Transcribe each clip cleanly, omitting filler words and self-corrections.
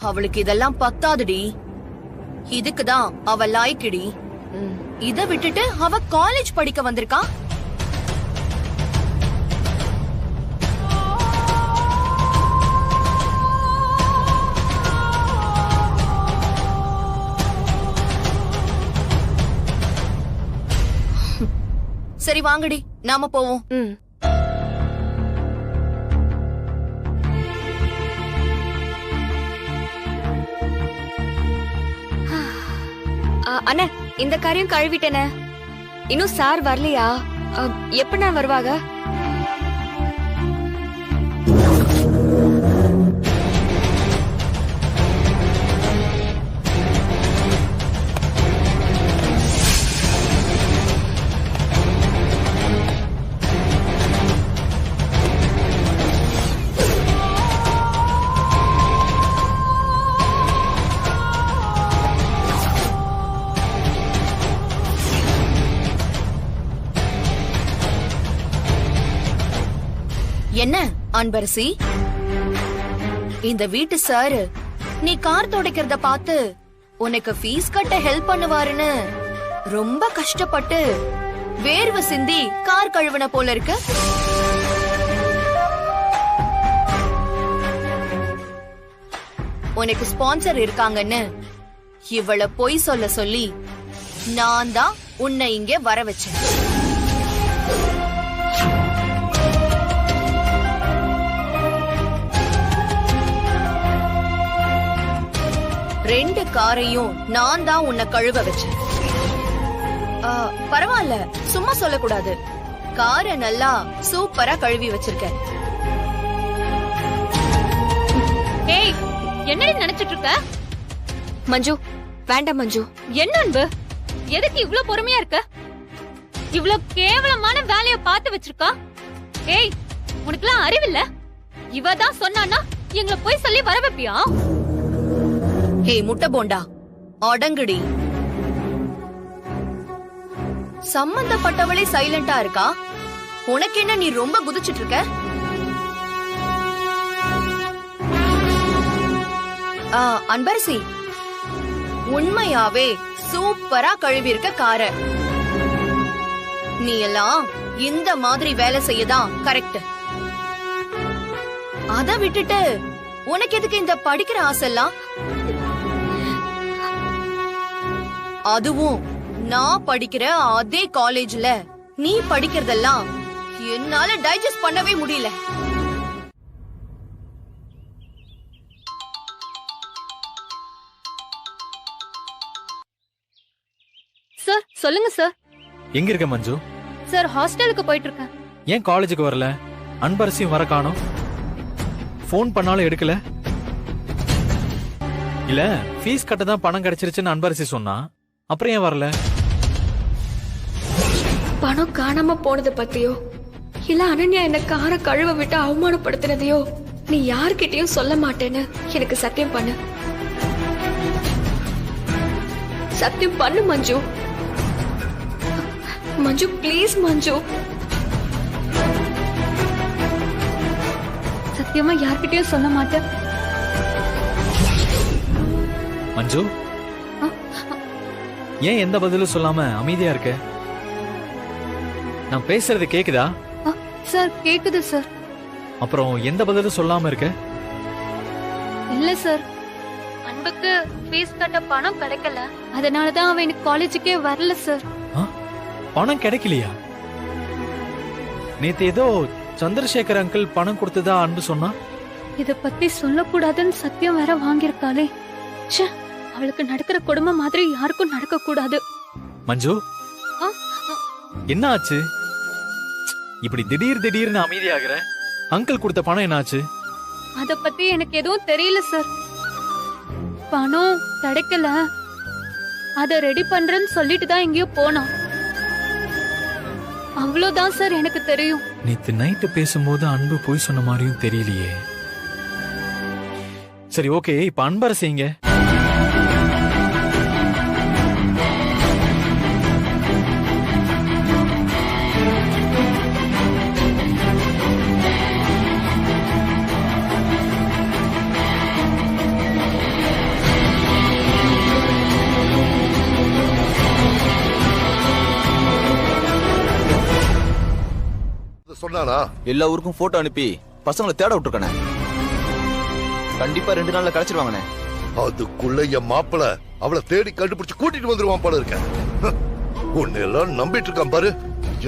அவளுக்கு இதெல்லாம் பத்தாதுடி. இதுக்குதான் அவ லாய்க்குடி. இத விட்டுட்டு அவ காலேஜ் படிக்க வந்திருக்கா. சரி வாங்கடி, நாம போவோம். அண்ணா, இந்த காரியம் கழுவிட்டேனே. இன்னும் சார் வரலையா? எப்ப நான் வருவாங்க? என்ன அன்பரசி, இந்த வீட்டு சார் நீ கார் துடைக்கிறத பார்த்து உனக்கு ஃபீஸ் கட்ட ஹெல்ப் பண்ணுவாருன்னு ரொம்ப கஷ்டப்பட்டு வேர்வை சிந்தி கார் கழுவன போல இருக்கு. உனக்கு ஸ்பான்சர் இருக்காங்கன்னு இவள பொய் சொல்ல சொல்லி நான் தான் உன்னை இங்கே வர வச்சேன். ரெண்டு காரையும் நான் தான் உன்னை கழுவ வச்சேன். பரவாயில்ல, சும்மா சொல்லக்கூடாது. காரை நல்லா சூப்பரா கழுவி வச்சிருக்க. ஏய், என்னடி நினைச்சிட்டு இருக்க? மஞ்சு, வேண்டாம் மஞ்சு. என்ன அன்பு, எதுக்கு இவ்ளோ பொறுமையா இருக்க? இவ்ளோ கேவலமான வேலைய பார்த்து வச்சிருக்கா. ஏய், உனக்குலாம் அறிவில்ல? இவ தான் சொன்னானா எங்களை போய் சொல்லி வர வைப்பியா? ஹே முட்டை போண்டா, அடங்குடி. சம்பந்தப்பட்டவளே சைலண்டா இருக்கா, உனக்கு என்ன நீ ரொம்ப குதிச்சிட்டு இருக்க? அன்பரசி, உண்மையாவே சூப்பரா கழுவி இருக்க கார. நீ எல்லாம் இந்த மாதிரி வேலை செய்யதான் கரெக்ட். அத விட்டுட்டு உனக்கு எதுக்கு இந்த படிக்கிற ஆசைலாம்? அதுவும் நான் படிக்கிற அதே காலேஜ்ல நீ படிக்கிறதெல்லாம் என்னால டைஜஸ்ட் பண்ணவே முடியல. சார் சொல்லுங்க சார். எங்க இருக்க மஞ்சு? சார் ஹாஸ்டலுக்கு போயிட்டு இருக்கேன். ஏன் காலேஜுக்கு வரல? அன்பரசியும் வர காணோம். போன் பண்ணாலும் எடுக்கல. இல்ல ஃபீஸ் கட்ட தான் பணம் கிடைச்சிருச்சுன்னு அன்பரசி சொன்னா, அப்புறம் ஏன் வரல? பணம் காணாம போனது பத்தியோ இல்ல அனன்யா என்ன காரை கழுவ விட்டு அவமானப்படுத்தினதையோ நீ யார்கிட்டயும் சொல்ல மாட்டேன்னு எனக்கு சத்தியம் பண்ணு. சத்தியம் பண்ணு மஞ்சு. மஞ்சு ப்ளீஸ் மஞ்சு. சத்தியமா யார்கிட்டயும் சொல்ல மாட்டேன். மஞ்சு, ஏன் எந்த பதிலும் சொல்லாம அமைதியா இருக்க? நான் பேசுறது கேக்குதா? சார் கேக்குது சார். அப்புறம் எந்த பதிலும் சொல்லாம இருக்க? இல்ல சார், அன்புக்கு ஃபீஸ் கட்ட பணம் கிடைக்கல, அதனாலதான் அவன் எனக்கு காலேஜுக்கே வரல சார். பணம் கிடைக்கலையா? நேத்து ஏதோ சந்திரசேகர் அங்கிள் பணம் கொடுத்ததா அன்பு சொன்னா. இத பத்தி சொல்லக்கூடாதுன்னு சத்தியம் வேற வாங்கியிருக்காளே. அவளுக்கு நடக்கிற கொடுமை மாதிரி யாருக்கும் நடக்க கூடாது. மஞ்சு, என்ன ஆச்சு? இப்படி திடீர்னு அமைதியாகிற? அங்கிள் கொடுத்த பணம் என்னாச்சு? அத பத்தி எனக்கு எதுவும் தெரியல சார். பணம் கிடைக்கல, அத ரெடி பண்றேன்னு சொல்லிட்டு தான் எங்கேயோ போனான். அவ்வளவுதான் சார் எனக்கு தெரியும். நேத்து நைட்டு பேசும்போது அன்பு போய் சொன்ன மாதிரியும் தெரியலையே. சரி ஓகே, இப்ப அன்பரசிங்க. சொன்னானா? எல்லா ஊருக்கும் போட்டோ அனுப்பி பசங்களை தேட விட்டுருக்கண்ணே. கண்டிப்பா 2 நாள்ல கிடைச்சிருவாங்கண்ணே. அதுக்குள்ள என் மாப்பிள அவளை தேடி கண்டுபிடிச்சு கூட்டிட்டு வந்துருவான் போல இருக்க. உன்னை எல்லாம் நம்பிட்டு இருக்கான் பாரு.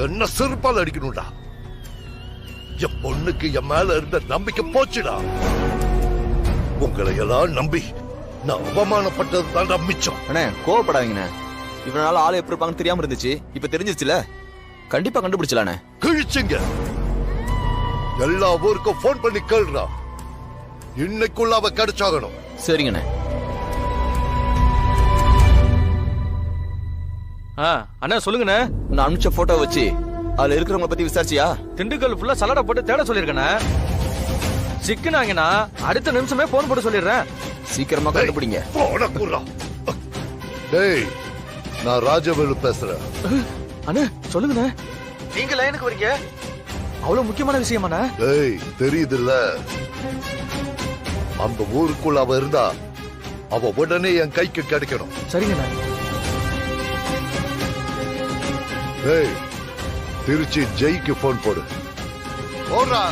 என்ன செருப்பால் அடிக்கணும்டா. என் பொண்ணுக்கு என் மேல இருந்த நம்பிக்கை போச்சுடா. உங்களை எல்லாம் நம்பி நான் அவமானப்பட்டது தான்டா மிச்சம். அண்ணே கோவப்படாதீங்கண்ணே. இவ்வளவு நாள் ஆளு எப்படி இருப்பாங்கன்னு தெரியாம இருந்துச்சு. இப்ப தெரிஞ்சிருச்சுல, கண்டிப்பா கண்டுபிடிச்சலாண்ணே. கிழிச்சுங்க. எல்லா ஊருக்கும் போன் பண்ணி கேளுடா. இன்னைக்குள்ள அவ கிடைச்சாகணும். சரிங்கண்ணே. அண்ணா சொல்லுங்கண்ணே. நான் அனுப்பிச்ச போட்டோ வச்சு அதுல இருக்கிறவங்க பத்தி விசாரிச்சியா? திண்டுக்கல் ஃபுல்லா சலடை போட்டு தேட சொல்லிருக்கேண்ணே. சிக்கனாங்கண்ணா அடுத்த நிமிஷமே போன் போட்டு சொல்லிடுறேன். சீக்கிரமா கண்டுபிடிங்க. போடா குர்ரா. டேய், நான் ராஜவேலு பேசுறேன். அண்ணே சொல்லுங்கண்ணே. நீங்க லைனுக்கு வரீங்க. அவ்வளவு முக்கியமான விஷயமாண்ணே. டேய், தெரியுதுல்ல, அந்த ஊருக்குள்ள அவ இருந்தா அவ உடனே என் கைக்கு கிடைக்கணும். சரிங்கண்ணா. டேய், திருச்சி ஜெய்க்கு போன் போடு. போடுறா.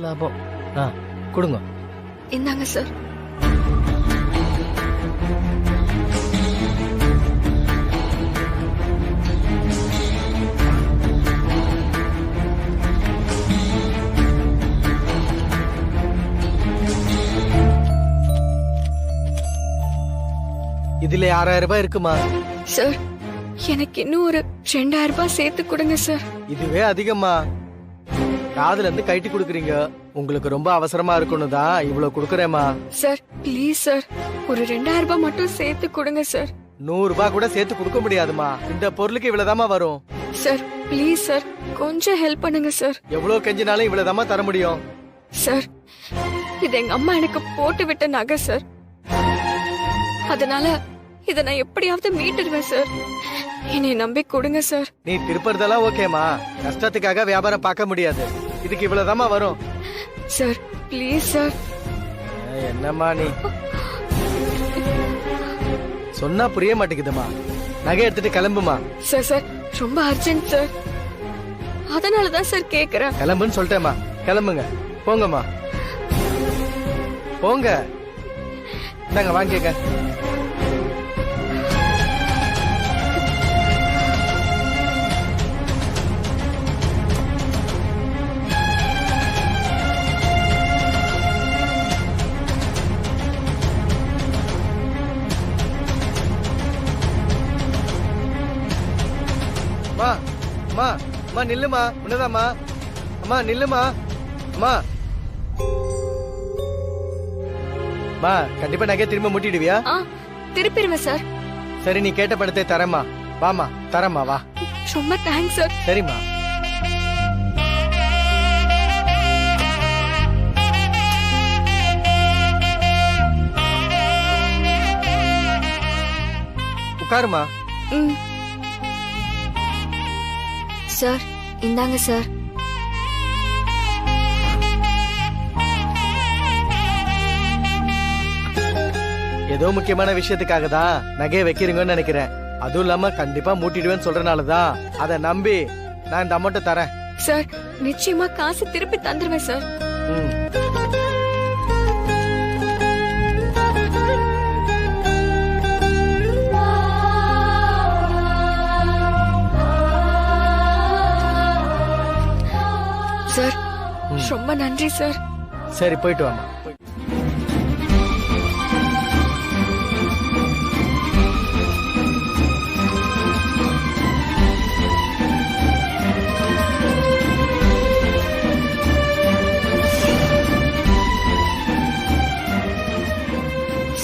லாபம் கொடுங்க. இந்தாங்க சார். இதுல 6000 ரூபாய் இருக்குமா? சார், எனக்கு இன்னும் ஒரு 2000 ரூபாய் சேர்த்து கொடுங்க சார். இதுவே அதிகமா. காதுல இருந்து கைட்டி குடுக்குறீங்க. உங்களுக்கு ரொம்ப அவசரமா இருக்கணும் தான் இவ்வளவு குடுக்கறேமா. சார் ப்ளீஸ் சார், ஒரு 2000 ரூபாய் மட்டும் சேர்த்து கொடுங்க சார். 100 ரூபாய் கூட சேர்த்து கொடுக்க முடியாதுமா. இந்த பொருளுக்கு இவ்வளவுதாமா வரும். சார் ப்ளீஸ் சார், கொஞ்சம் ஹெல்ப் பண்ணுங்க சார். எவ்வளவு கெஞ்சினாலும் இவ்வளவுதாமா தர முடியும். சார், இது எங்க அம்மா எனக்கு போட்டு விட்ட நகை சார். அதனால இத நான் எப்படியாவது மீட்டுருவேன் சார். என்னை நம்பி கொடுங்க சார். நீ திருப்பறதெல்லாம் ஓகேமா. கஷ்டத்துக்காக வியாபாரம் பார்க்க முடியாது. இதுக்கு இவ்வளவுதாமா வரும். Sir please sir. என்னம்மா நீ சொன்னா புரிய மாட்டேங்குதுமா. நகை எடுத்துட்டு கிளம்புமா. சார் சார், ரொம்ப அர்ஜென்ட் சார். அதனாலதான் சார் கேக்குறேன். கிளம்புன்னு சொல்லிட்டேமா. கிளம்புங்க, போங்கம்மா போங்க. இந்தாங்க வாங்கிக்க. அம்மா நில்லுமா. உன்னதாமா. அம்மா நில்லுமா. அம்மா கண்டிப்பா நகையை திரும்ப முட்டிடுவியா? திருப்பிடுவேன் சார். சரி, நீ கேட்ட பணத்தை தரமா. வாமா தரமா வா. ரொம்ப தேங்க்ஸ் சார். சரிம்மா. உட்காருமா. சார் இந்தாங்க சார். ஏதோ முக்கியமான விஷயத்துக்காக தான் நகையை வைக்கிறீங்கன்னு நினைக்கிறேன். அதுவும் இல்லாம கண்டிப்பா மூட்டிடுவேன்னு சொல்றனாலதான் அதை நம்பி நான் இந்த அமௌண்ட்டை தரேன். சார் நிச்சயமா காசு திருப்பி தந்துருவேன் சார். சார் ரொம்ப நன்றி சார். சரி போயிட்டு வாமா.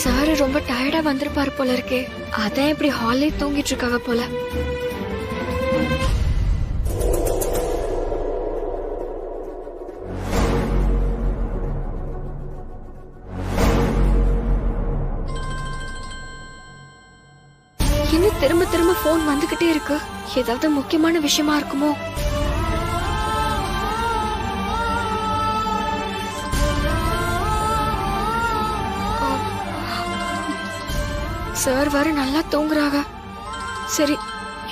சார் ரொம்ப டயர்டா வந்திருப்பாரு போல இருக்கே. அதான் இப்படி ஹாலே தூங்கிட்டு இருக்காங்க போல. இன்னும் திரும்ப திரும்ப போன் வந்துகிட்டே இருக்கு. ஏதாவது முக்கியமான விஷயமா இருக்குமோ? சார் வர நல்லா தூங்குறாங்க. சரி,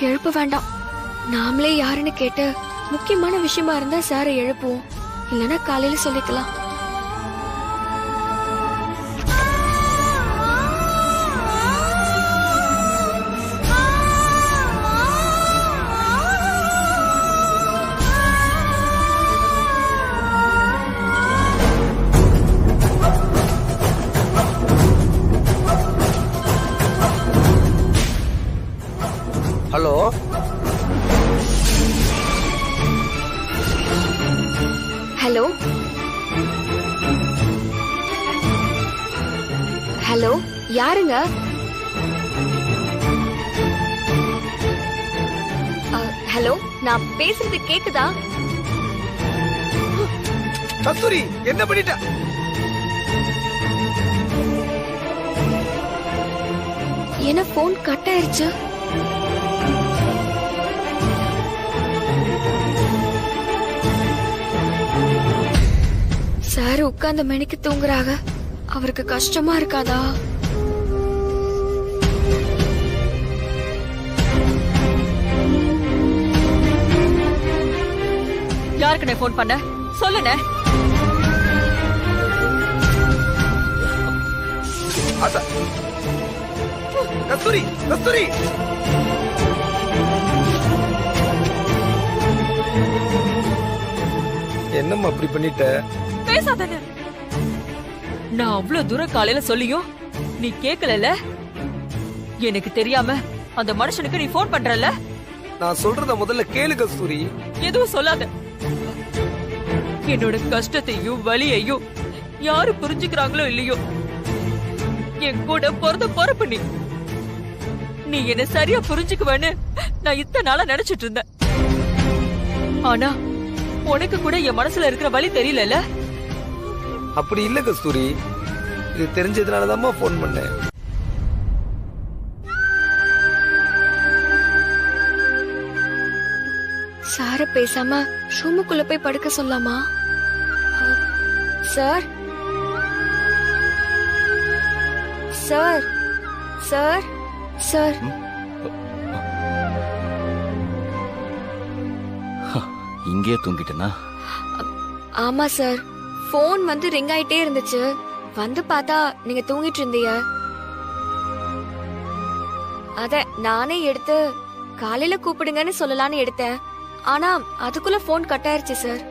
எழுப்ப வேண்டாம். நாமளே யாருன்னு கேட்டு முக்கியமான விஷயமா இருந்தா சாரை எழுப்புவோம். இல்லைன்னா காலையில சொல்லிக்கலாம். ஹலோ, ஹலோ ஹலோ, யாருங்க? ஹலோ, நான் பேசுறது கேக்குதா? கஸ்தூரி என்ன பண்ணிட்ட? என்ன போன் கட் ஆயிருச்சு? சார் உட்கார்ந்த மணிக்கு தூங்குறாங்க. அவருக்கு கஷ்டமா இருக்காதா? யாருக்கு போன் பண்ண சொல்லுண்ணே. கஸ்தூரி, கஸ்தூரி, என்னம்மா அப்படி பண்ணிட்ட? பேசாதானே. நான் அவ்வளவு தூரம் காலையில சொல்லியும் நீ கேக்கல. எனக்கு தெரியாம அந்த மனுஷனுக்கு நீ போன் பண்றல. நான் சொல்றத முதல்ல கேளு கஸ்தூரி. எதுவும் சொல்லாத. என்னோட கஷ்டத்தையும் வலியையும் யாரு புரிஞ்சுக்கிறாங்களோ இல்லையோ, என் கூட பிறந்த பொறுப்பு நீ. நீ என்ன சரியா புரிஞ்சுக்குவேன்னு நான் இத்தனை நாளா நினைச்சிட்டு இருந்தேன். ஆனா உனக்கு கூட என் மனசுல இருக்கிற வலி தெரியல. அப்படி இல்ல கஸ்தூரி, இது தெரிஞ்சதுனாலதான் போன் பண்ணேன். சார பேசாம ரூமுக்குள்ள போய் படுக்க சொல்லாமா? Sir, sir, sir, sir. இங்கே தூங்கிட்டேனா? ஆமா சார், போன் வந்து ரிங் ஆயிட்டே இருந்துச்சு. வந்து பார்த்தா நீங்க தூங்கிட்டு இருந்தீங்க. அத நானே எடுத்து காலையில கூப்பிடுங்கன்னு சொல்லலான்னு எடுத்தேன். ஆனா அதுக்குள்ள போன் கட் ஆயிருச்சு சார்.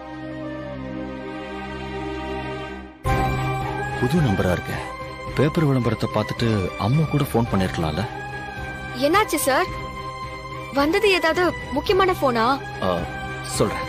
புது நம்பரா இருக்க. பேப்பர் விளம்பரத்தை பார்த்துட்டு அம்மா கூட போன் பண்ணிருக்கலாம்ல. என்னாச்சு சார்? வந்தது ஏதாவது முக்கியமான போனா? சொல்றேன்.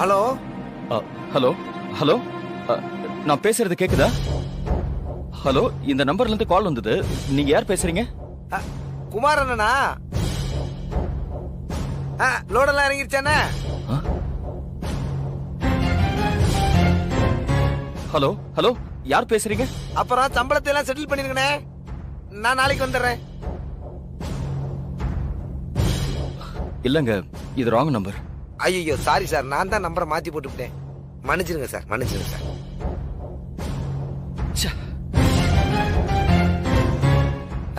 ஹலோ, ஹலோ, ஹலோ, நான் பேசுறது கேக்குதா? ஹலோ, இந்த நம்பர்ல இருந்து கால் வந்தது. நீங்க யார் பேசுறீங்க? குமார் அண்ணனா? லோடெல்லாம் இறங்கிருச்சானே? ஹலோ, ஹலோ, யார் பேசுறீங்க? அப்புறம் சம்பளத்தை எல்லாம் செட்டில் பண்ணிருக்கனே. நான் நாளைக்கு வந்துடுறேன். இல்லங்க, இது ராங் நம்பர். ஐயோ, சாரி சார், நான் தான் நம்பரை மாத்தி போட்டுவிட்டேன். மன்னிச்சிருங்க சார், மன்னிச்சிருங்க சார்.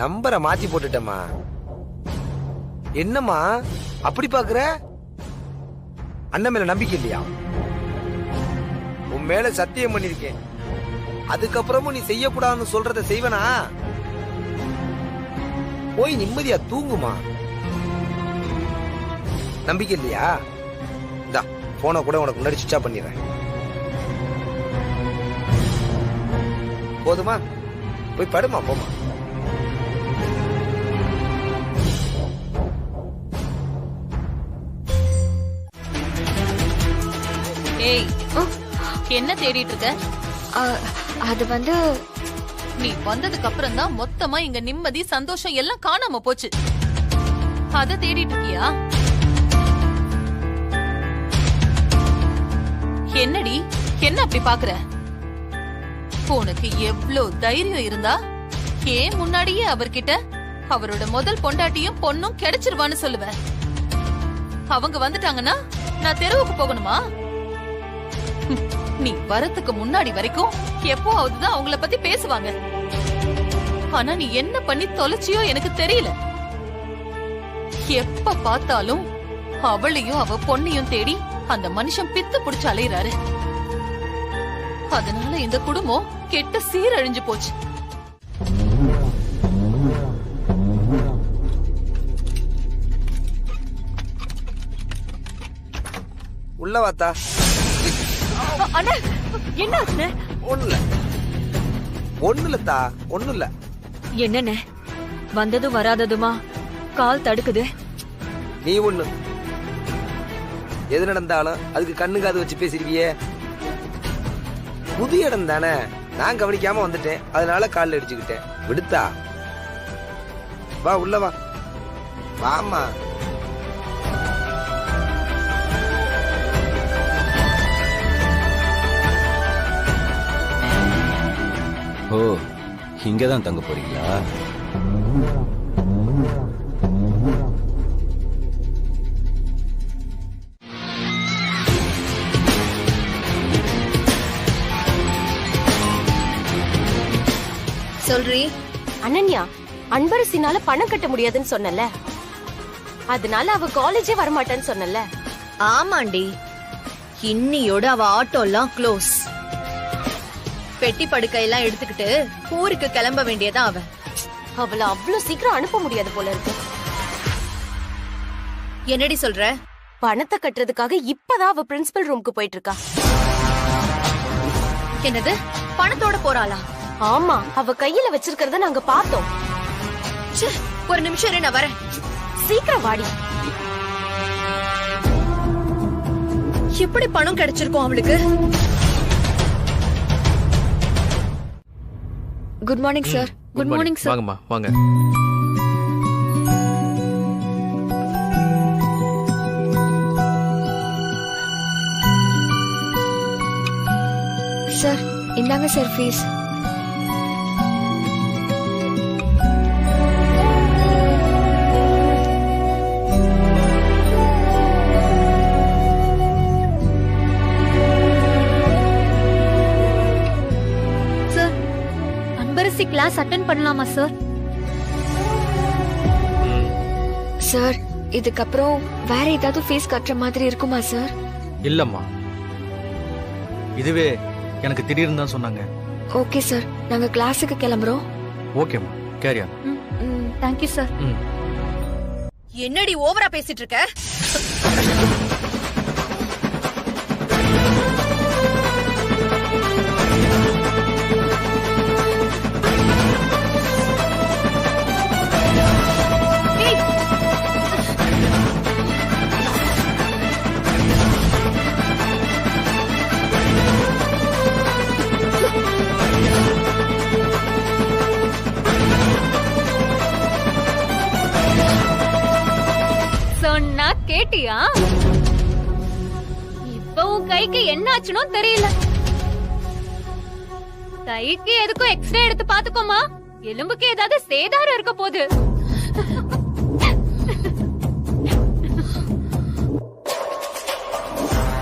நம்பரை மாத்தி போட்டுட்டேம்மா. என்னம்மா அப்படி பாக்குற? அண்ணன் மேல நம்பிக்கை இல்லையா? உன் மேல சத்தியம் பண்ணிருக்கேன். அதுக்கப்புறமும் நீ செய்யக்கூடாதுன்னு சொல்றத செய்வனா? போய் நிம்மதியா தூங்குமா. நம்பிக்கை இல்லையா? இந்தா போன கூட உனக்கு முன்னாடி சுவிட்ச் ஆஃப் பண்ணிடுறேன். போதுமா? போய் படுமா, போமா. ஏய், என்ன தேடிட்டு இருக்க? அது வந்து நீ வந்ததுக்கு அப்புறம் தான் மொத்தமா இங்க நிம்மதி சந்தோஷம் எல்லாம் காணாம போச்சு. அத தேடிட்டு இருக்கியா? என்னடி என்ன அப்படி பாக்குற? உனக்கு எவ்வளவு தைரியம் இருந்தா ஏன் முன்னாடியே அவர்கிட்ட அவரோட முதல் பொண்டாட்டியும் பொண்ணும் கிடைச்சிருவான்னு சொல்லுவ? அவங்க வந்துட்டாங்கன்னா நான் தெருவுக்கு போகணுமா? நீ வரத்துக்கு முன்னாடி வரைக்கும் எப்போவாவதுதான் அவங்கள பத்தி பேசுவாங்க. ஆனா நீ என்ன பண்ணி தொலைச்சியோ எனக்கு தெரியல. எப்ப பார்த்தாலும் அவளையும் அவ பொண்ணையும் தேடி அந்த மனுஷன் பித்து புடிச்சு அலையிறாரு. அதனால இந்த குடும்பம் கெட்ட சீரழிஞ்சு போச்சு. உள்ள வாத்தா. அண்ணா என்ன ஆச்சுண்ணே? ஒண்ணுலத்தா, ஒண்ணுல. என்னண்ணே வந்ததும் வராததுமா கால் தடுக்குது? நீ ஒண்ணு எது நடந்தாலும் அதுக்கு கண்ணு காது வச்சு பேசிருவியே. புது இடம் தானே, நான் கவனிக்காம வந்துட்டேன், அதனால காலில் அடிச்சுக்கிட்டேன். விடுத்தா வா, உள்ள வா. வாமா. ஓ, இங்கதான் தங்க போறீங்களா? சொல்றீ அனன்யா, அன்பரசினால பணம் கட்ட முடியாதுன்னு சொன்னல, அதனால அவ காலேஜே வரமாட்டேன்னு சொன்னல. ஆமாண்டி, இன்னியோட அவ ஆட்டோ எல்லாம் க்ளோஸ். பெட்டி படுக்கையெல்லாம் எடுத்துக்கிட்டு ஊருக்கு கிளம்ப வேண்டியதா அவ. அவளை அவ்வளவு சீக்கிரம் அனுப்ப முடியாது போல இருக்கு. என்னடி சொல்ற? பணத்தை கட்டுறதுக்காக இப்பதான் அவ பிரின்சிபல் ரூமுக்கு போயிட்டு இருக்கா. என்னது, பணத்தோட போறாளா? ஆமா, அவ கையில வச்சிருக்கிறத நாங்க பார்த்தோம். ஒரு நிமிஷம் இரு, நான் வரேன். சீக்கிரம் வாடி. எப்படி பணம் கிடைச்சிருக்கும் அவளுக்கு? Good morning sir. Good morning sir. வாங்கம்மா வாங்க. சார் இந்தாங்க சார் ஃபீஸ். கிளாஸ் அட்டெண்ட் பண்ணலாமா சார்? சார் இதுக்கப்புறம் வேற ஏதாவது ஃபீஸ் கட்டுற மாதிரி இருக்குமா சார்? இல்லம்மா, இதுவே எனக்கு திடீர்னு தான் சொன்னாங்க. ஓகே சார், நாங்க கிளாஸுக்கு கிளம்புறோம். ஓகேம்மா, கேரியா. Thank you sir. என்னடி ஓவரா பேசிட்டு இருக்க? சொன்னா கேட்டியா? இப்ப உன் கைக்கு என்ன ஆச்சுனோ தெரியல. கைக்கு எதுக்கும் எக்ஸ்ரே எடுத்து பாத்துக்கோமா, எலும்புக்கு ஏதாவது சேதாரம் இருக்க போகுது.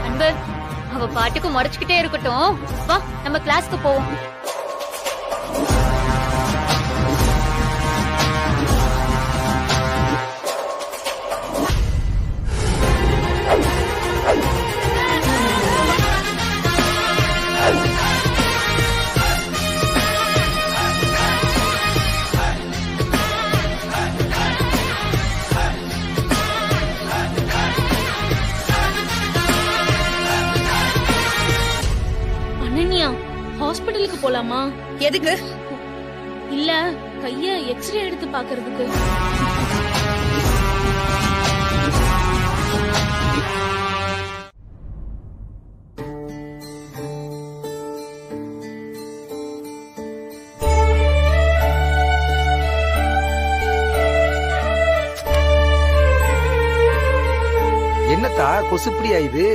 அன்பு, அவ பாட்டுக்கு முறைச்சுக்கிட்டே இருக்கட்டும். வா நம்ம கிளாஸ்க்கு போவோம். போலாமா? எதுக்கு? இல்ல கைய எக்ஸ்ரே எடுத்து பாக்குறதுக்கு. என்னத்தா கொசுப்படியா இது?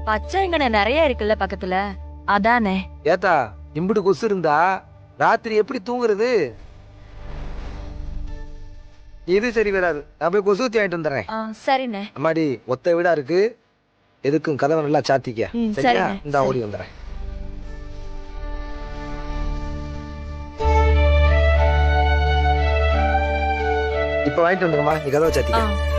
பச்சை எங்கன நிறைய இருக்குல்ல பக்கத்துல, அதானே. ஏத்தா இம்புட்டு கொசு இருந்தா ராத்திரி எப்படி தூங்குறது? இது சரி வராது. நான் போய் கொசு ஊத்தி வாங்கிட்டு வந்துடுறேன். சரிண்ணே. அம்மாடி ஒத்த வீடா இருக்கு, எதுக்கும் கதவை நல்லா சாத்திக்க. சரியா? இந்த ஓடி வந்துடுறேன். இப்ப வாங்கிட்டு வந்துருமா, நீ கதவை சாத்திக்க.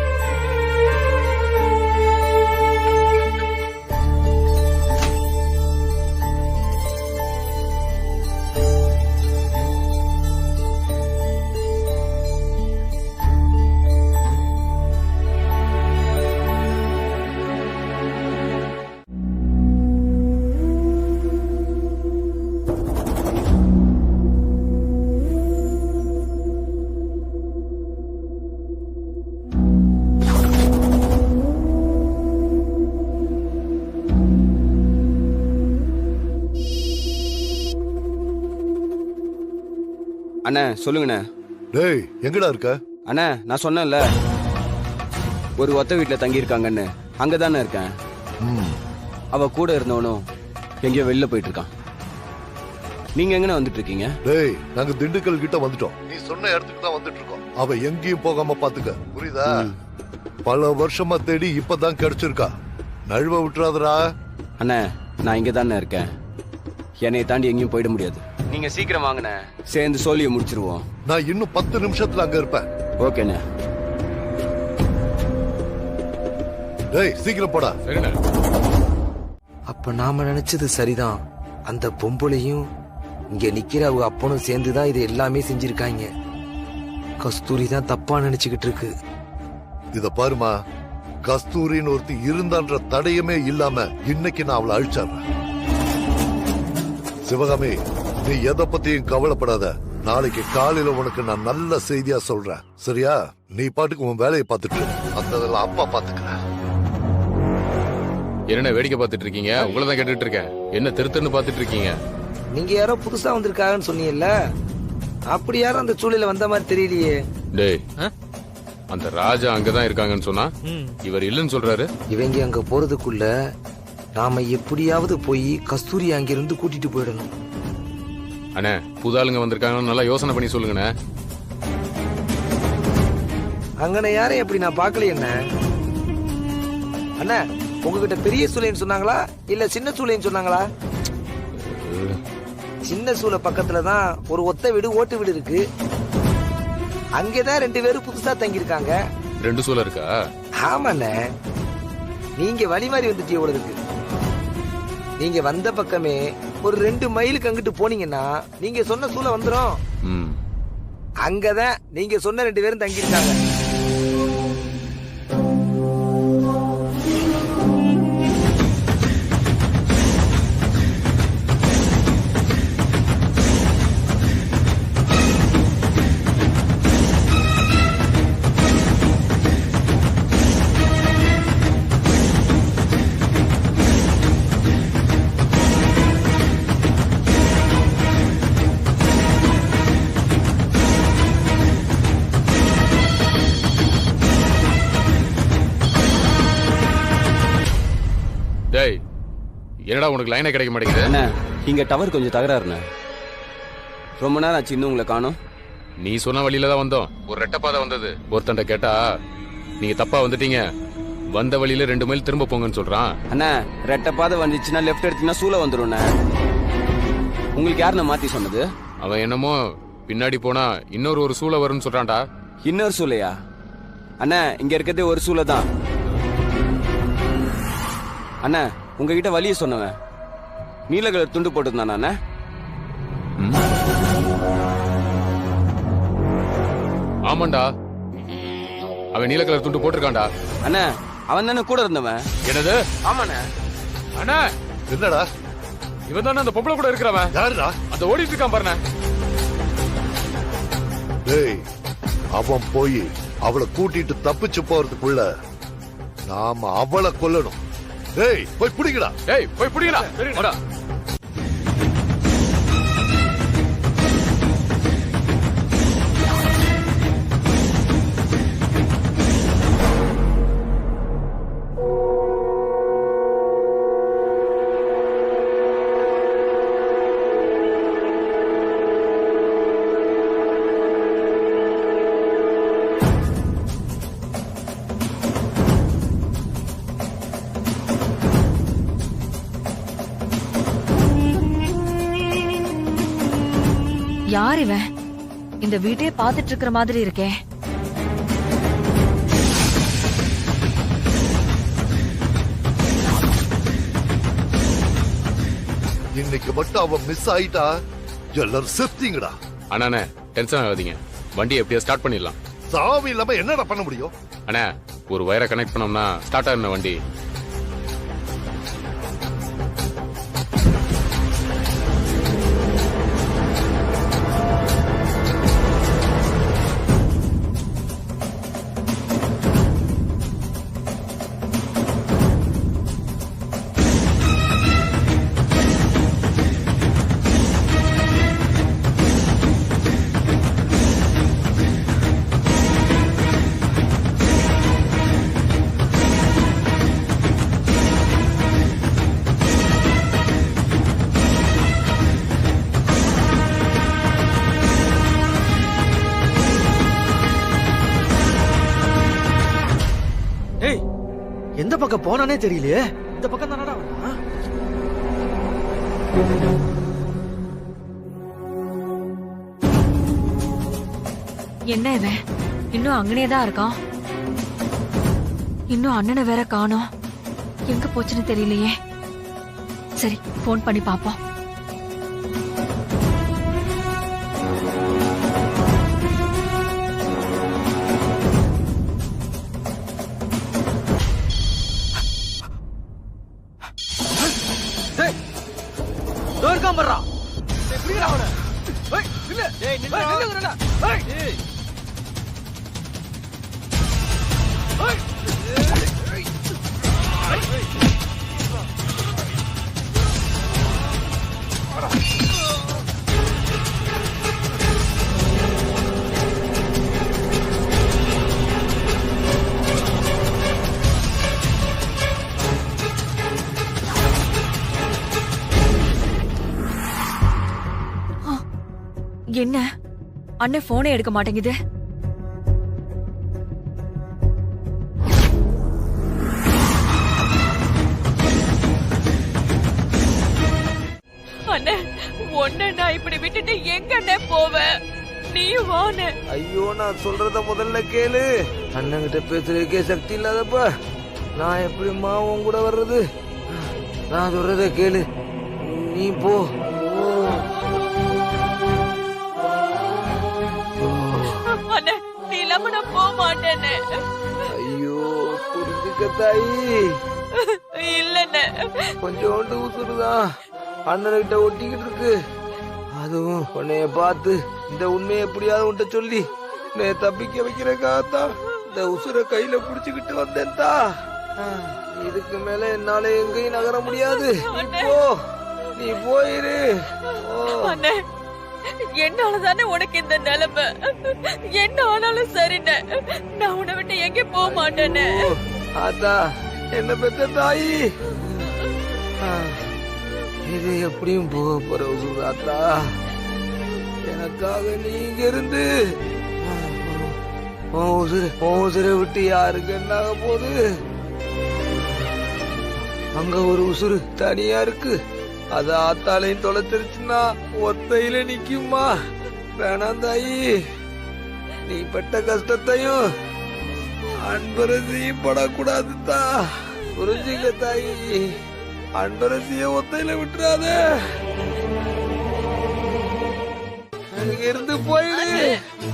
அண்ணா சொல்லுங்கண்ணே. டேய் எங்கடா இருக்க? அண்ணா நான் சொன்னேன்ல ஒரு ஒத்த வீட்டுல தங்கி இருக்காங்கன்னு, அங்கதானே இருக்கேன். அவ கூட இருந்தவனும் எங்கேயோ வெளில போயிட்டு இருக்கான். நீங்க எங்கண்ணா வந்துட்டு இருக்கீங்க? டேய் நாங்க திண்டுக்கல் கிட்ட வந்துட்டோம். நீ சொன்ன இடத்துக்கு தான் வந்துட்டு இருக்கோம். அவ எங்கேயும் போகாம பாத்துக்க, புரியுதா? பல வருஷமா தேடி இப்பதான் கிடைச்சிருக்கா, நழுவ விட்டுறாதரா. அண்ணா நான் இங்க தானே இருக்கேன், என்னைய தாண்டி எங்கேயும் போயிட முடியாது. நீங்க சீக்கிரம் வாங்கண்ணே, சேர்ந்து சோழியை முடிச்சிருவோம். நான் இன்னும் 10 நிமிஷத்துல அங்க இருப்பேன். ஓகேண்ணே. டேய் சீக்கிரம் போடா. அப்ப நாம நினைச்சது சரிதான். அந்த பொம்பளையும் இங்க நிக்கிற அவங்க அப்பனும் சேர்ந்துதான் இது எல்லாமே செஞ்சிருக்காங்க. கஸ்தூரி தான் தப்பா நினைச்சுக்கிட்டு இருக்கு. இத பாருமா, கஸ்தூரின்னு ஒருத்தி இருந்தான்ற தடையமே இல்லாம இன்னைக்கு நான் அவளை அழிச்சிடுறேன். சிவகாமி நீ எதை பத்தியும் கவலைப்படாத. நாளைக்கு காலையில உனக்கு நான் நல்ல செய்தியா சொல்றேன், சரியா? நீ பாட்டுக்கு உன் வேலையை பார்த்துட்டு மத்ததெல்லாம் அப்பா பாத்துக்கிறேன். என்ன வேடிக்கை பார்த்துட்டு இருக்கீங்க? உங்களதான் கேட்டுட்டு இருக்கேன். என்ன திருத்தன்னு பார்த்துட்டு இருக்கீங்க? நீங்க யாரோ புதுசா வந்திருக்காங்கன்னு சொன்னீங்கல்ல, அப்படி யாரும் அந்த சூழல வந்த மாதிரி தெரியலையே. டேய் அந்த ராஜா அங்கதான் இருக்காங்கன்னு சொன்னா இவர் இல்லன்னு சொல்றாரு. இவங்க அங்க போறதுக்குள்ள நாம எப்படியாவது போய் கஸ்தூரி அங்கிருந்து கூட்டிட்டு போயிடணும். அண்ணே புதாளுங்க வந்திருக்காங்கன்னு நல்லா யோசனை பண்ணி சொல்லுங்கண்ணே. அங்கன யாரையும் எப்படி நான் பாக்கலையே. என்ன அண்ணா உங்ககிட்ட பெரிய சூளைன்னு சொன்னாங்களா இல்ல சின்ன சூளைன்னு சொன்னாங்களா? சின்ன சூளை பக்கத்துலதான் ஒரு ஒத்த வீடு ஓட்டு வீடு இருக்கு. அங்கேதான் 2 பேரும் புதுசா தங்கி இருக்காங்க. 2 சூளை இருக்கா? ஆமாண்ணே, நீங்க வழி மாறி வந்துட்டீங்க போல இருக்கு. நீங்க வந்த பக்கமே ஒரு 2 மைலுக்கு அங்கிட்டு போனீங்கன்னா நீங்க சொன்ன சூளை வந்துரும். அங்கதான் நீங்க சொன்ன 2 பேரும் தங்கி இருக்காங்க. டேய் என்னடா உனக்கு லைனே கிடைக்க மாட்டேங்குது? அண்ணா இங்க டவர் கொஞ்சம் தகராறுண்ணே. ரொம்ப நேரம் ஆச்சு இன்னும் உங்களை காணோம். நீ சொன்ன வழியில தான் வந்தோம். ஒரு ரெட்டப்பாதை வந்தது. ஒருத்தண்ட கேட்டா நீங்க தப்பா வந்துட்டீங்க, வந்த வழியில 2 மைல் திரும்ப போங்கன்னு சொல்றான். அண்ணா ரெட்டப்பாதை வந்துச்சுன்னா லெஃப்ட் எடுத்தீங்கன்னா சூளை வந்துடும். உங்களுக்கு யாருன்னு மாத்தி சொன்னது? அவன் என்னமோ பின்னாடி போனா இன்னொரு சூளை வரும்னு சொல்றான்டா. இன்னொரு சூளையா? அண்ணா இங்க இருக்கிறதே ஒரு சூளை தான். அண்ணா உங்ககிட்ட வழிய சொன்னவன் நீல கலர் துண்டு போட்டுருந்தான். அண்ணா ஆமாண்டா, அவன் நீல கலர் துண்டு போட்டிருக்கான்டா. அண்ணா அவன் தானே கூட இருந்தவன். என்னது? ஆமாண்ணா. அண்ணா என்னடா இவன் தானே அந்த பொம்பளை கூட இருக்கிறவன். யாருடா? அந்த ஓடிட்டு இருக்கான் பாருண்ணே. டேய், அவன் போய் அவளை கூட்டிட்டு தப்பிச்சு போறதுக்குள்ள நாம அவளை கொல்லணும். டேய், போய் பிடிக்கடா. ஏய், போய் பிடிக்கடா. வாடா. யார் இவன்? இந்த வீட்டையே பாத்துட்டு இருக்கிற மாதிரி இருக்கே. இன்னைக்கு மட்டும் அவன் மிஸ் ஆயிட்டா எல்லாரும் செத்தீங்கடா. அண்ணா டென்ஷன் ஆகாதீங்க, வண்டி எப்படியா ஸ்டார்ட் பண்ணிடலாம். சாவி இல்லாம என்னடா பண்ண முடியும்? அண்ணா ஒரு வயரை கனெக்ட் பண்ணோம்னா ஸ்டார்ட் ஆகுன வண்டி. எந்த பக்கம் போனானே தெரியலையே. இந்த பக்கம் தானடா வந்தான். என்ன இவன் இன்னும் அங்கனேதான் இருக்கான்? இன்னும் அண்ணனை வேற காணோம். எங்க போச்சுன்னு தெரியலையே. சரி, போன் பண்ணி பாப்போம். என்ன அண்ணன் போனே எடுக்க மாட்டேங்குது. அண்ணே, ஒன்ன நான் இப்படி விட்டுட்டு எங்க போவேன்? நீ வானே. ஐயோ, நான் சொல்றத முதல்ல கேளு. அண்ணன்கிட்ட பேசுறதுக்கே சக்தி இல்லாதப்ப நான் எப்படிமா உன் கூட வர்றது? நான் சொல்றத கேளு, நீ போ. அண்ணே, நீ இல்லாம நான் போக மாட்டேன்னு. ஐயோ, புரிஞ்சுக்க தாயி. இல்லண்ணே, கொஞ்சோண்டு உசுறுதான் அண்ணன்கிட்ட ஒட்டிக்கிட்டு இருக்கு. அதுவும் உன்னைய பார்த்து இந்த உண்மையை எப்படியாவது உன்ட்ட சொல்லி உன்னைய தப்பிக்க வைக்கிறக்காகத்தான் இந்த உசுரை கையில புடிச்சுக்கிட்டு வந்தேன்தா. இதுக்கு மேல என்னால எங்கேயும் நகர முடியாது. இப்போ நீ போயிரு. அண்ணே, என்னாலதானே உனக்கு இந்த நிலைமை. என்ன ஆனாலும் சரிண்ணே, நான் உன்னை விட்டு எங்க போக மாட்டேன்னு. ஆத்தா, என்ன பெத்த தாயி, இது எப்படியும் போக போற உசுராத்தா. எனக்காக நீங்க இருந்து உசுரை விட்டு யாருக்கு என்ன ஆக போகுது? அங்க ஒரு உசுறு தனியா இருக்கு. அது ஆத்தாலையும் தொலைச்சிருச்சுன்னா ஒத்தையில நிக்குமா? வேணாம் தாயி, நீ பட்ட கஷ்டத்தையும் அன்பரசியும் படக்கூடாதுதா. புரிஞ்சுக்க தாயி, அன்பரசிய ஒத்தையில விட்டுறாத. அங்க இருந்து போயிடு.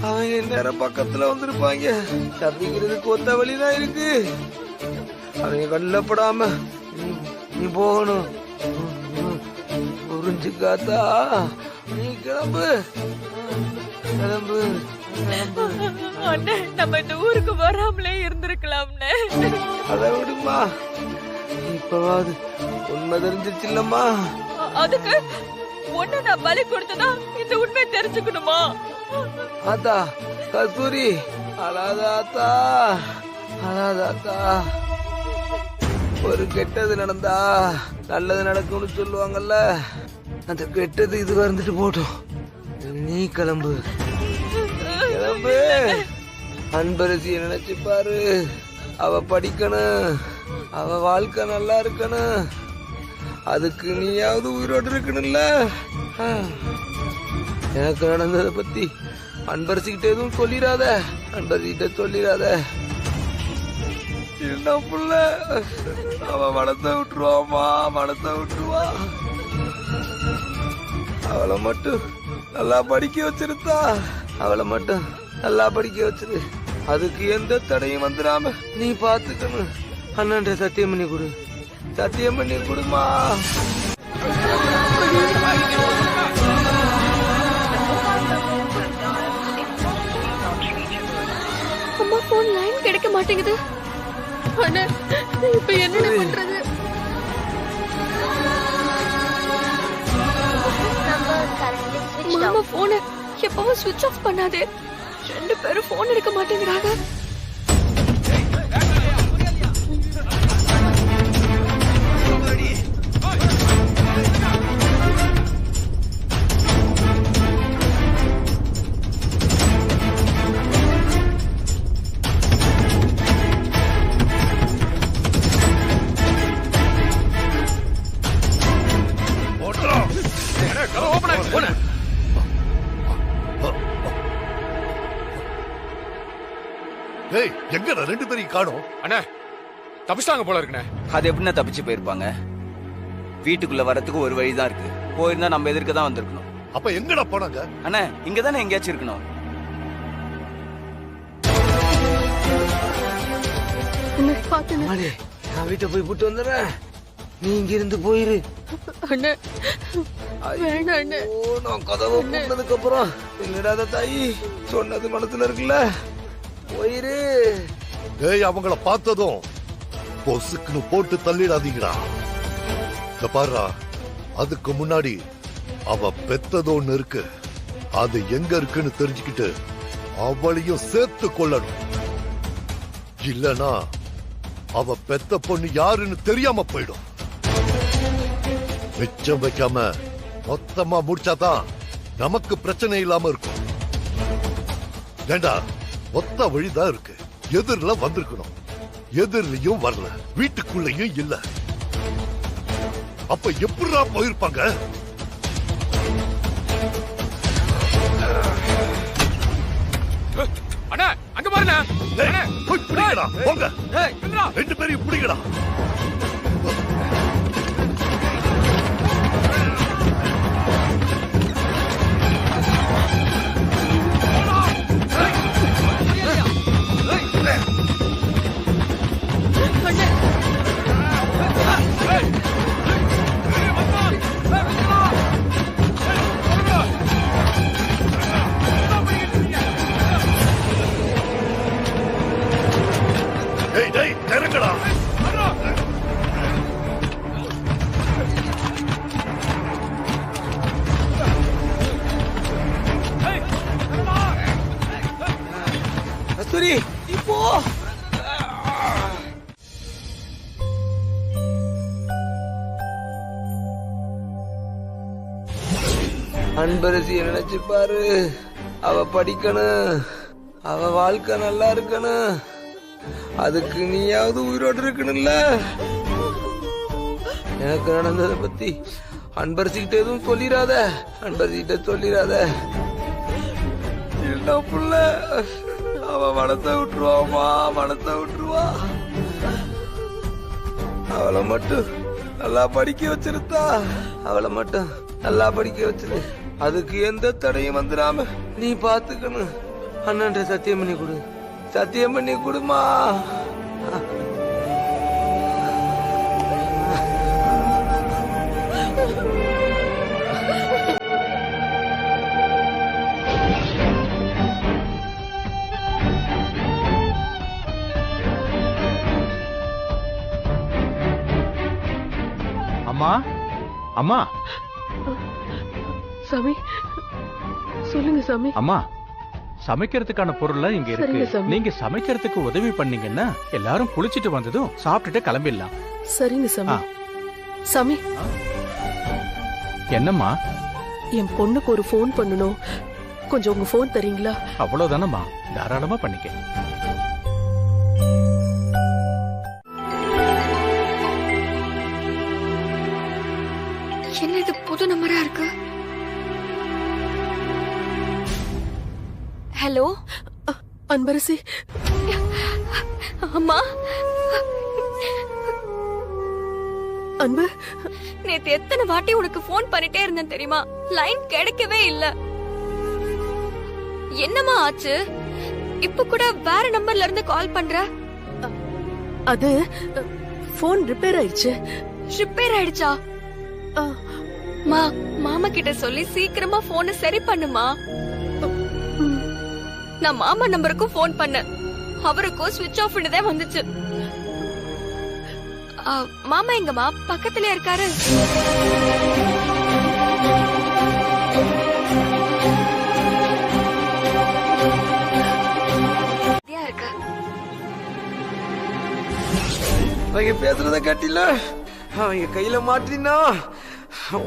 அவங்க நேரம் பக்கத்துல வந்திருப்பாங்க. தப்பிக்கிறதுக்கு ஒத்த வழிதான் இருக்கு. அவங்க கல்லப்படாம நீ போகணும். குஞ்சு காத்தா நீ கிளம்பு கிளம்பு கிளம்பு. அண்ணே நம்ம இந்த ஊருக்கு வராமலே இருந்திருக்கலாம்னே. அத விடுமா, இப்பவாது உண்மை தெரிஞ்சிருச்சு இல்லம்மா. அதுக்கு ஒண்ணு நான் பலி கொடுத்ததா இந்த உண்மை தெரிஞ்சுக்கணுமா? ஆத்தா கஸ்தூரி அழாதாத்தா அழாதாத்தா. ஒரு கெட்டது நடந்தா நல்லது நடக்கும்னு சொல்லுவாங்கல்ல, அந்த கெட்டது இது வந்துட்டு போட்டோம். நீ கிளம்பு கிளம்பு. அன்பரசிய நினைச்சு பாரு, அவ படிக்கணும், அவ வாழ்க்கை நல்லா இருக்கணும், அதுக்கு நீயாவது உயிரோடு இருக்கணும்ல. எனக்கு நடந்ததை பத்தி அன்பரசிக்கிட்ட எதுவும் சொல்லிடாத, அன்பரசிக்கிட்ட சொல்லிடாத. என்ன புள்ள, அவ மனத்தை விட்டுருவாமா, மனத்தை விட்டுருவா. அவளை மட்டும் நல்லா படிக்க வச்சிருந்தா, அவளை மட்டும் நல்லா படிக்க வச்சிரு. அதுக்கு எந்த தடையும் வந்துடாம நீ பாத்துக்கணும். அண்ணன் சத்தியம் பண்ணி கொடு, சத்தியம் பண்ணி கொடுமா. அம்மா போன் லைன் கிடைக்க மாட்டேங்குது. அண்ணே இப்ப என்ன பண்றது? மாமா போன எப்பவும் சுவிட்ச் ஆஃப் பண்ணாதே. 2 பேரும் போன் எடுக்க மாட்டேங்கிறாங்க. ஏய், எங்கடா 2 பேரையும் காணோம்? அண்ணே தப்பிச்சிட்டாங்க போல இருக்குண்ணே. அது எப்படின்னா தப்பிச்சு போயிருப்பாங்க? வீட்டுக்குள்ள வரத்துக்கு ஒரு வழிதான் இருக்கு. போயிருந்தா நம்ம எதிர்க்க தான் வந்திருக்கணும். அப்ப எங்கடா போனாங்க? அண்ணா இங்க தானே எங்கேயாச்சும் இருக்கணும். நான் வீட்டை போய் கூட்டு வந்துடுறேன், நீ இங்க இருந்து போயிரு. அண்ணே வேணாம் அண்ணே. நான் கதவை போனதுக்கு அப்புறம் என்னடா தாயி சொன்னது மனசுல இருக்குல்ல, போயிரு. ஏய், அவங்கள பார்த்ததும் பொசுக்குன்னு போட்டு தள்ளிடாதீங்கடா. இந்த பாருடா, அதுக்கு முன்னாடி அவ பெத்தது ஒண்ணு இருக்கு, அது எங்க இருக்குன்னு தெரிஞ்சுக்கிட்டு அவளையும் சேர்த்து கொள்ளணும். இல்லனா அவ பெத்த பொண்ணு யாருன்னு தெரியாம போயிடும். மிச்சம் வைக்காம மொத்தமா முடிச்சாதான் நமக்கு பிரச்சனை இல்லாம இருக்கும். ஏண்டா, மொத்த வழிதான் இருக்கு. எதிரில வந்திருக்கணும், எதிரிலையும் வரல, வீட்டுக்குள்ளயும் இல்ல. அப்ப எப்படிடா போயிருப்பாங்க? அண்ணா அங்க பாருண்ணே. போய் பிடிக்கடா, போங்க. 2 பேரையும் பிடிக்கடா. டேய், இறங்கடா. கஸ்தூரி இப்போ அன்பரசிய நினைச்சு பாரு, அவ படிக்கணும், அவ வாழ்க்கை நல்லா இருக்கணும், அதுக்கு நீயாவது உயிரோடு இருக்கணும்ல. எனக்கு நடந்ததை பத்தி அன்பரசிக்கிட்ட எதுவும் சொல்லிடாத, அன்பரசிக்கிட்ட சொல்லிடாத. என்ன புள்ள, அவ மனத்தை விட்டுருவாமா, மனத்தை விட்டுருவா. அவளை மட்டும் நல்லா படிக்க வச்சிருந்தா, அவளை மட்டும் நல்லா படிக்க வச்சிரு. அதுக்கு எந்த தடையும் வந்துடாம நீ பாத்துக்கணும். அண்ணன் சத்தியம் பண்ணி கொடு, சத்தியம் பண்ணி கொடுமா. அம்மா சாமி சொல்லுங்க சாமி. அம்மா, சமைக்கிறதுக்கான பொருள்லாம் இங்க சரிங்க இருக்கு. சாமி. நீங்க சமைக்கிறதுக்கு உதவி பண்ணீங்கன்னா எல்லாரும் குளிச்சிட்டு வந்ததும் சாப்பிட்டுட்டு கிளம்பிடலாம். சரிங்க சாமி. சாமி, என்னம்மா? என் பொண்ணுக்கு ஒரு ஃபோன் பண்ணணும். கொஞ்சம் உங்க ஃபோன் தரீங்களா? அவ்வளவுதானம்மா, தாராளமா பண்ணிக்க. என்ன இது புது நம்பரா இருக்கு? ஹலோ அன்பரசி. அம்மா, அன்பு, நேத்து எத்தனை வாட்டி உனக்கு போன் பண்ணிட்டே இருந்தேன் தெரியுமா? லைன் கிடைக்கவே இல்ல. என்னம்மா ஆச்சு? இப்ப கூட வேற நம்பர்ல இருந்து கால் பண்ற. அது போன் ரிப்பேர் ஆயிடுச்சு. ரிப்பேர் ஆயிடுச்சா? மாமா கிட்ட சொல்லி சீக்கிரமா போனை சரி பண்ணுமா. நான் மாமா நம்பருக்கும் போன் பண்ணேன். அவருக்கும் ஸ்விட்ச் ஆஃப் தான் வந்துச்சு. மாமா எங்கம்மா? பக்கத்துல இருக்காரு. அவங்க பேசுறத கட்டில அவங்க கையில மாட்டினா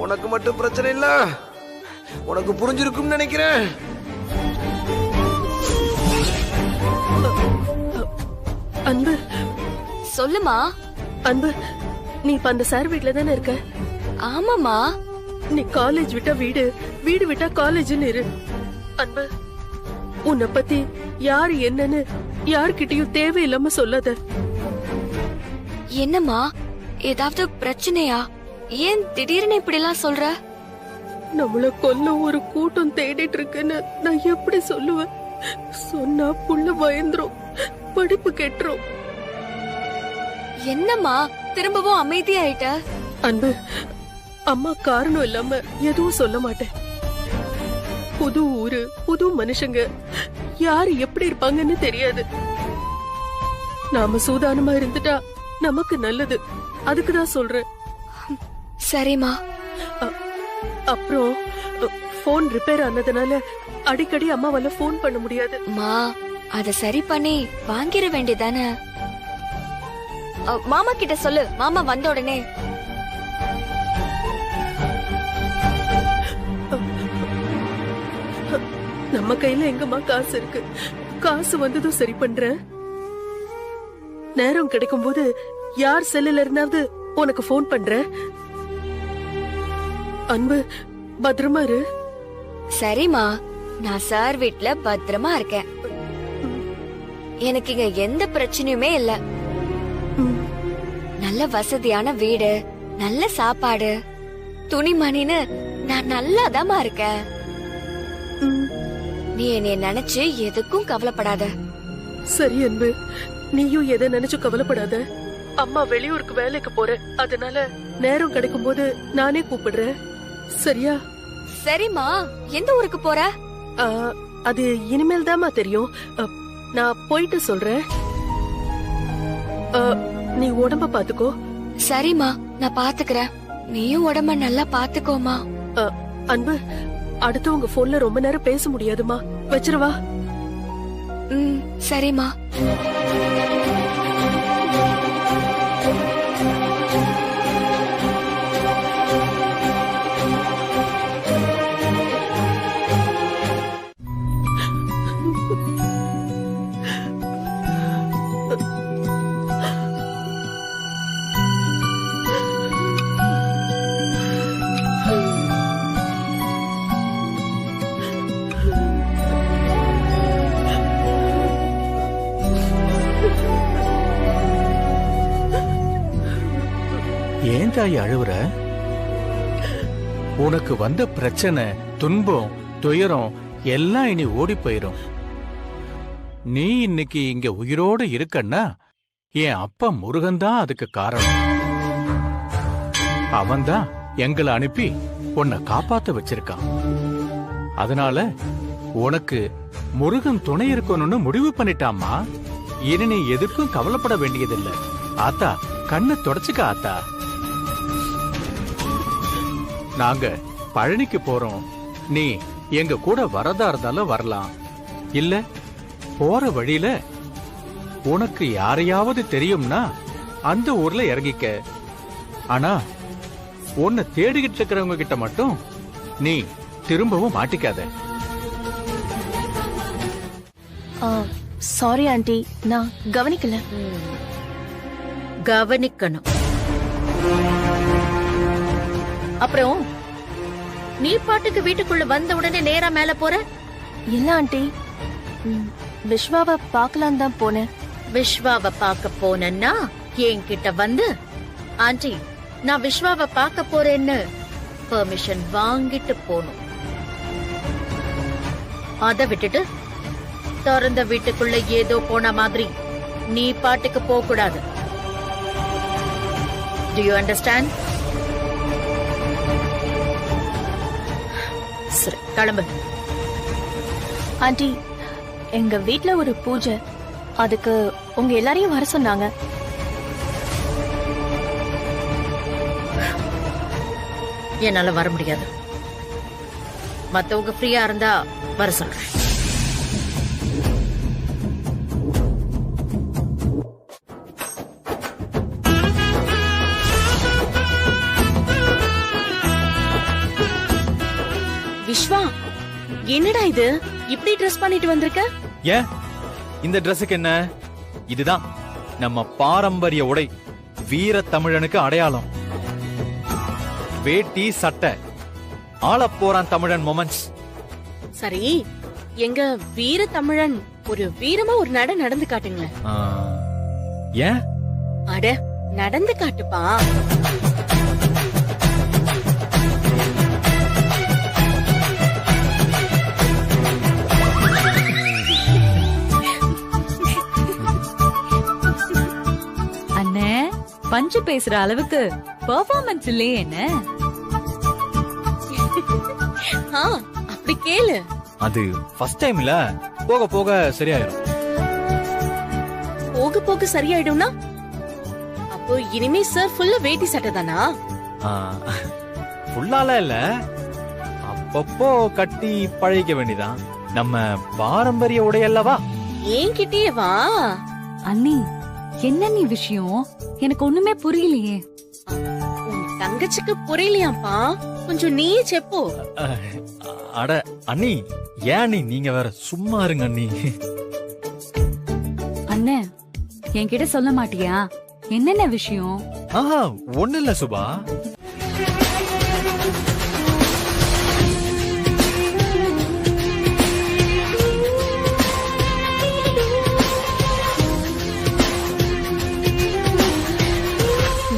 உனக்கு மட்டும் பிரச்சனை இல்ல. உனக்கு புரிஞ்சிருக்கும் நினைக்கிறேன். அன்பு, சொல்லுமா. அன்பு, நீ இப்ப அந்த சார் வீட்ல தானே இருக்க? ஆமாமா. நீ காலேஜ் விட்டா வீடு, வீடு விட்டா காலேஜ்னு இரு. அன்பு, உன்னை பத்தி யாரு என்னன்னு யார்கிட்டயும் தேவையில்லாம சொல்லாத. என்னம்மா, ஏதாவது பிரச்சனையா? ஏன் திடீர்னு இப்படி எல்லாம் சொல்ற? நம்மள கொல்ல ஒரு கூட்டம் தேடிட்டு இருக்குன்னு நான் எப்படி சொல்லுவேன்? சொன்னா புள்ள பயந்துரும், படிப்பு கெட்டுரும். என்னம்மா திரும்பவும் அமைதியாயிட்ட? அன்பு, அம்மா காரணம் இல்லாம எதுவும் சொல்ல மாட்டேன். புது ஊரு, புது மனுஷங்க, யாரு எப்படி இருப்பாங்கன்னு தெரியாது. நாம சூதானமா இருந்துட்டா நமக்கு நல்லது. அதுக்குதான் சொல்றேன். சரிம்மா. அப்புறம் போன் ரிப்பேர் ஆனதுனால அடிக்கடி அம்மாவால போன் பண்ண முடியாது. மா, அத சரி பண்ணி வாங்கிட வேண்டியதானே. மாமா கிட்ட சொல்லு, மாமா வந்த உடனே. நம்ம கையில எங்கம்மா காசு இருக்கு? காசு வந்ததும் சரி பண்றேன். நேரம் கிடைக்கும் போது யார் செல்லுல இருந்தாவது உனக்கு போன் பண்றேன். அன்பு, பத்திரமா இரு. சரிம்மா, நான் சார் வீட்ல பத்திரமா இருக்கேன். எனக்கு இங்க எந்த பிரச்சனையுமே இல்ல. நல்ல வசதியான வீடு, நல்ல சாப்பாடு, துணிமணின்னு நான் நல்லாதாம்மா இருக்கேன். நீ என்னைய நினைச்சு எதுக்கும் கவலைப்படாத. சரி அன்பு, நீயும் எதை நினைச்சு கவலைப்படாத. அம்மா வெளியூருக்கு வேலைக்கு போற, அதனால நேரம் கிடைக்கும் போது நானே கூப்பிடுறேன். சரியா? சரிம்மா. எந்த ஊருக்கு போற? அது இனிமேல் தாமா தெரியும். நான் போயிட்டு சொல்றேன். நீ உடம்ப பாத்துக்கோ. சரிம்மா, நான் பாத்துக்கிறேன். நீயும் உடம்ப நல்லா பாத்துக்கோமா. அன்பு, அடுத்தவங்க போன்ல ரொம்ப நேரம் பேச முடியாதுமா. வச்சிருவா. சரிம்மா. ஏன் தாய் அழுவுற? உனக்கு வந்த பிரச்சனை, துன்பம், துயரம் எல்லாம் இனி ஓடி போயிரும். நீ இன்னைக்கு இங்க உயிரோடு இருக்கன்னா என் அப்பா முருகன் தான் அதுக்கு காரணம். அவன்தான் எங்களை அனுப்பி உன்னை காப்பாத்த வச்சிருக்கான். அதனால உனக்கு முருகன் துணை இருக்கணும்னு முடிவு பண்ணிட்டாமா. இனி நீ எதுக்கும் கவலைப்பட வேண்டியதில்லை. ஆத்தா, கண்ணை தொடச்சுக்க ஆத்தா. நாங்க பழனிக்கு போறோம். நீ எங்க கூட வரதா இருந்தாலும் வரலாம். இல்ல போற வழியில உனக்கு யாரையாவது தெரியும்னா அந்த ஊர்ல இறங்கிக்க. ஆனா உன்னை தேடிக்கிட்டு இருக்கிறவங்க கிட்ட மட்டும் நீ திரும்பவும் மாட்டிக்காத. சாரி ஆண்டி, நான் கவனிக்கல. கவனிக்கணும். அப்புறம் நீ பாட்டுக்கு வீட்டுக்குள்ள வந்த உடனே நேரா மேல போற? இல்ல ஆண்டி, விஸ்வாவை பார்க்கலாம் தான் போனேன். விஸ்வாவை பார்க்க போனேன்னா என்கிட்ட வந்து ஆண்டி நான் விஸ்வாவை பார்க்க போறேன்னு பெர்மிஷன் வாங்கிட்டு போகணும். அத விட்டுட்டு திறந்த வீட்டுக்குள்ள ஏதோ போன மாதிரி நீ பாட்டுக்கு போக கூடாது. Do you understand? சரி, கிளம்பு. ஆண்டி, எங்க வீட்ல ஒரு பூஜை, அதுக்கு உங்க எல்லாரையும் வர சொன்னாங்க. என்னால வர முடியாது. மத்தவங்க ஃப்ரீயா இருந்தா வர சொல்றேன். விஸ்வா, என்னடா இது இப்படி ட்ரெஸ் பண்ணிட்டு வந்திருக்க? ஏன் இந்த ட்ரெஸ்ஸுக்கு என்ன? இதுதான் நம்ம பாரம்பரிய உடை, வீர தமிழனுக்கு அடையாளம். வேட்டி சட்டை, ஆளப் போறான் தமிழன் மொமெண்ட்ஸ். சரி, எங்க வீர தமிழன் ஒரு வீரமா ஒரு நட நடந்து காட்டுங்களேன். ஏன்? அட, நடந்து காட்டுப்பா. அண்ணே, பஞ்சு பேசுற அளவுக்கு பெர்ஃபார்மன்ஸ் இல்லையே என்ன? அப்படி கேளு. அது ஃபர்ஸ்ட் டைம் இல்ல, போக போக சரியாயிரும். போக போக சரியாயிடும்னா அப்போ இனிமே சார் ஃபுல்லா வேட்டி சட்டை தானா? ஃபுல்லால இல்ல, அப்பப்போ கட்டி பழகிக்க வேண்டியதான். நம்ம பாரம்பரிய உடையல்லவா. என்கிட்டயே வா. அண்ணி, என்ன நீ விஷயம்? எனக்கு ஒண்ணுமே புரியலையே. உன் தங்கச்சிக்கு புரியலையாப்பா? கொஞ்சம் நீயே செப்போ. அட அண்ணி, ஏன் அண்ணி நீங்க வேற சும்மா இருங்க அண்ணி. அண்ணே, என்கிட்ட சொல்ல மாட்டியா? என்னென்ன விஷயம்? ஒண்ணு இல்ல சுபா.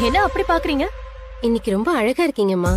என்ன அப்படி பாக்குறீங்க? இன்னைக்கு ரொம்ப அழகா இருக்கீங்கம்மா.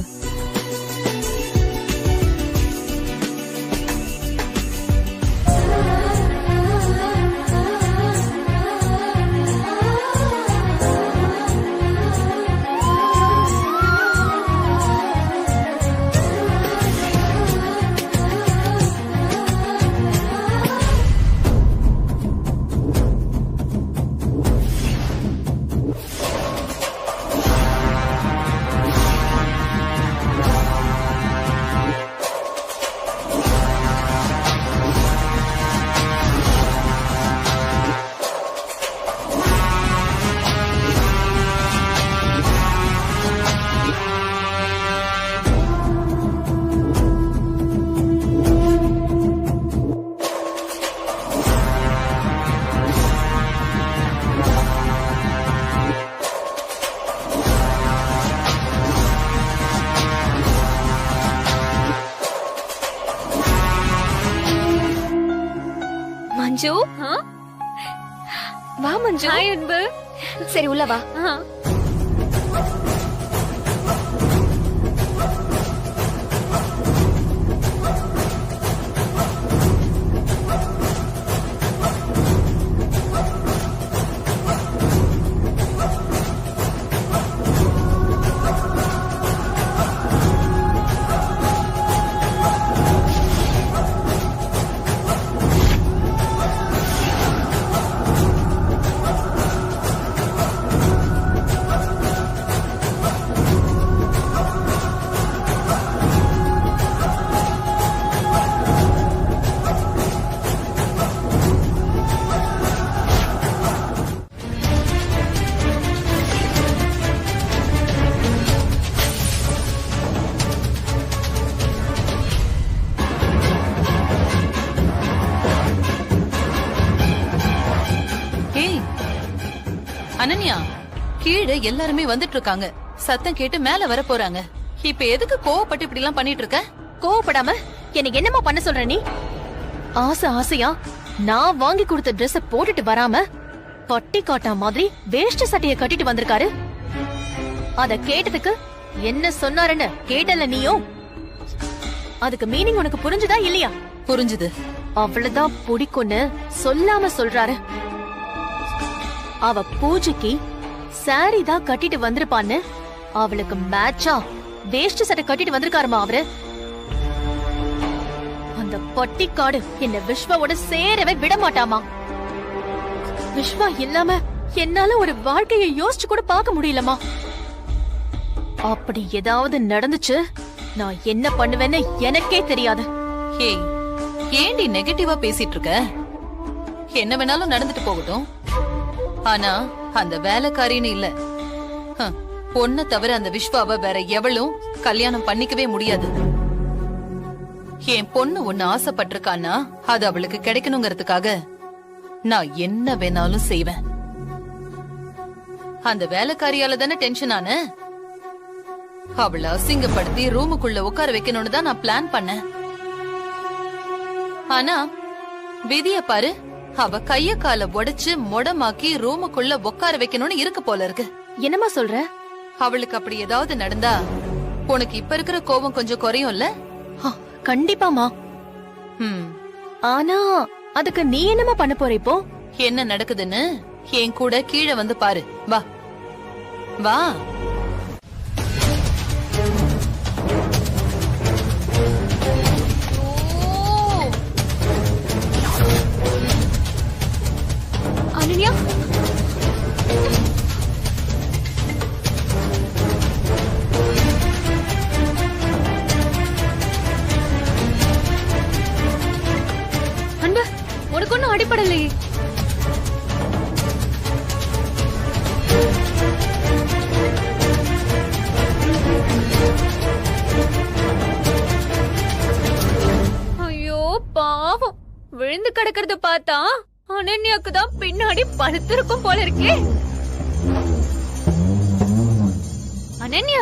மஞ்சு, வா மஞ்சு. அன்பு. சரி, உள்ள வா. அனன்யா, கீழே எல்லாருமே வந்துட்டு இருக்காங்க. சத்தம் கேட்டு மேல வர போறாங்க. இப்ப எதுக்கு கோவப்பட்டு இப்படி எல்லாம் பண்ணிட்டு இருக்க? கோவப்படாம எனக்கு என்னமா பண்ண சொல்ற நீ? ஆசையா நான் வாங்கி கொடுத்த ட்ரெஸ் போட்டுட்டு வராம பட்டி காட்டா மாதிரி வேஷ்டி சட்டைய கட்டிட்டு வந்திருக்காரு. அத கேட்டதுக்கு என்ன சொன்னாருன்னு கேட்டல நீயும்? அதுக்கு மீனிங் உனக்கு புரிஞ்சுதா இல்லையா? புரிஞ்சுது. அவ்வளவுதான் பிடிக்கும்னு சொல்லாம சொல்றாரு. அவ பூஜைக்கு சாரி தான் கட்டிட்டு வந்திருப்பான்னு அவளுக்கு மேட்சா வேஷ்டி சட்டை கட்டிட்டு வந்திருக்காருமா அவரு. அந்த பட்டிக்காடு என்ன விஸ்வாவோட சேரவே விட மாட்டாமா. விஸ்வா இல்லாம என்னால ஒரு வாழ்க்கையை யோசிச்சு கூட பார்க்க முடியலமா. அப்படி ஏதாவது நடந்துச்சு நான் என்ன பண்ணுவேன்னு எனக்கே தெரியாது. ஏய், ஏண்டி நெகட்டிவா பேசிட்டு இருக்க? என்ன வேணாலும் நடந்துட்டு போகட்டும். ஆனா அந்த வேலைக்காரின்னு இல்ல, பொண்ண தவிர அந்த விஸ்வாவை வேற எவளும் கல்யாணம் பண்ணிக்கவே முடியாது. என் பொண்ணு ஒண்ணு ஆசைப்பட்டிருக்கான்னா அது அவளுக்கு கிடைக்கணுங்கிறதுக்காக நான் என்ன வேணாலும் செய்வேன். அந்த வேலைக்காரியால தானே டென்ஷன் ஆன. அவளை அசிங்கப்படுத்தி ரூமுக்குள்ள உட்கார வைக்கணும்னு தான் நான் பிளான் பண்ணேன். ஆனா விதிய பாரு, அவ கைய கால உடைச்சு மொடமாக்கி ரூமுக்குள்ள உட்கார வைக்கணும்னு இருக்கு போல இருக்கு. என்னமா சொல்ற? அவளுக்கு அப்படி ஏதாவது நடந்தா உனக்கு இப்ப இருக்கிற கோபம் கொஞ்சம் குறையும்ல? கண்டிப்பாமா. ஆனா அதுக்கு நீ என்னமா பண்ண போற இப்போ? என்ன நடக்குதுன்னு என் கூட கீழே வந்து பாரு. வா வா. அனன்யா, அன்பு, உனக்கு ஒன்னும் அடிப்படலையே. ஐயோ பாவம், விழுந்து கிடக்கிறத பார்த்தா அனன்யாக்கு தான் பின்னாடி படுத்திருக்கும் போல இருக்கே. அனன்யா,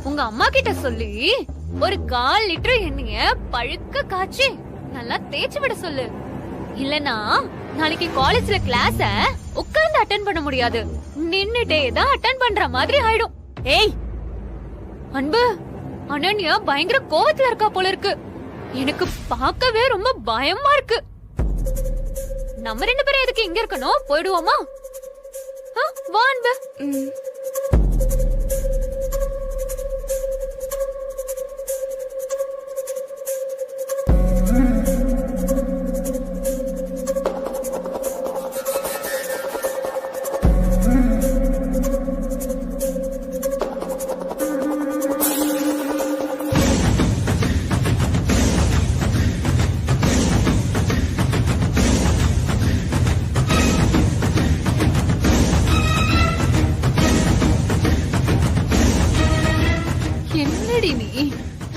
உங்க அம்மா கிட்ட சொல்லி ஒரு 1/4 லிட்டர் எண்ணெய பழுக்க காய்ச்சி நல்லா தேய்ச்சி விட சொல்லு. இல்லனா நாளைக்கு காலேஜ்ல கிளாஸ உட்கார்ந்து அட்டெண்ட் பண்ண முடியாது, நின்னுட்டே தான் அட்டெண்ட் பண்ற மாதிரி ஆயிடும். ஏய் அன்பு, அனன்யா பயங்கர கோவத்துல இருக்கா போல இருக்கு. எனக்கு பார்க்கவே ரொம்ப பயமா இருக்கு. நம்ம 2 பேரும் எதுக்கு இங்க இருக்கணும்? போயிடுவோமா? வா அன்பு.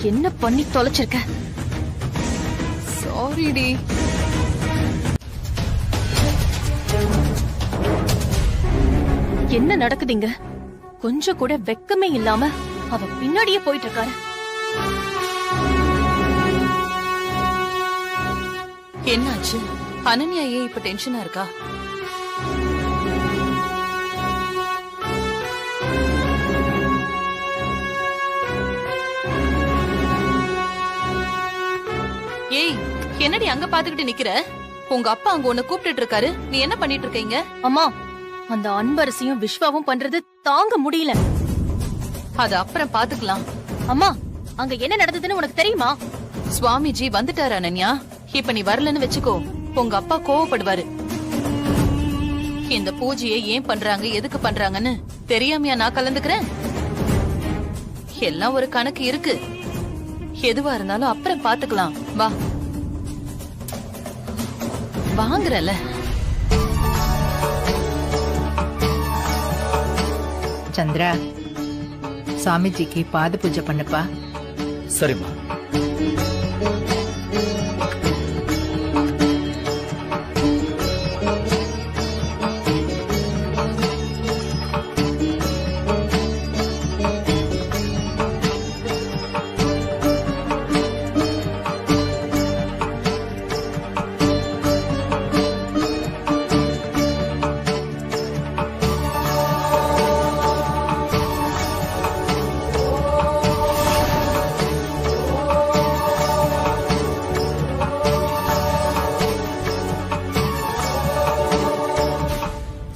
என்ன பண்ணி தொலைச்சிருக்க? சாரிடி. என்ன நடக்குதுங்க? கொஞ்சம் கூட வெக்கமே இல்லாம அவ பின்னாடியே போயிட்டு இருக்காரு. என்னாச்சு? அனன்யா ஏன் இப்ப டென்ஷனா இருக்கா? ஏய், என்னடி அங்க பாத்துக்கிட்டு நிக்கிற? உங்க அப்பா அங்க உன்னை கூப்பிட்டு இருக்காரு, நீ என்ன பண்ணிட்டு இருக்கீங்க? அம்மா, அந்த அன்பரசியும் விஸ்வாவும் பண்றது தாங்க முடியல. அது அப்புறம் பாத்துக்கலாம். அம்மா, அங்க என்ன நடந்ததுன்னு உனக்கு தெரியுமா? சுவாமிஜி வந்துட்டாரு அனன்யா. இப்ப நீ வரலன்னு வெச்சுக்கோ, உங்க அப்பா கோவப்படுவாரு. இந்த பூஜையை ஏன் பண்றாங்க, எதுக்கு பண்றாங்கன்னு தெரியாமையா நான் கலந்துக்கிறேன்? எல்லாம் ஒரு கணக்கு இருக்கு. எதுவா இருந்தாலும் அப்புறம் பாத்துக்கலாம். வா வாங்குறல. சந்திரா, சாமிஜிக்கு பாத பூஜை பண்ணப்பா. சரிம்மா.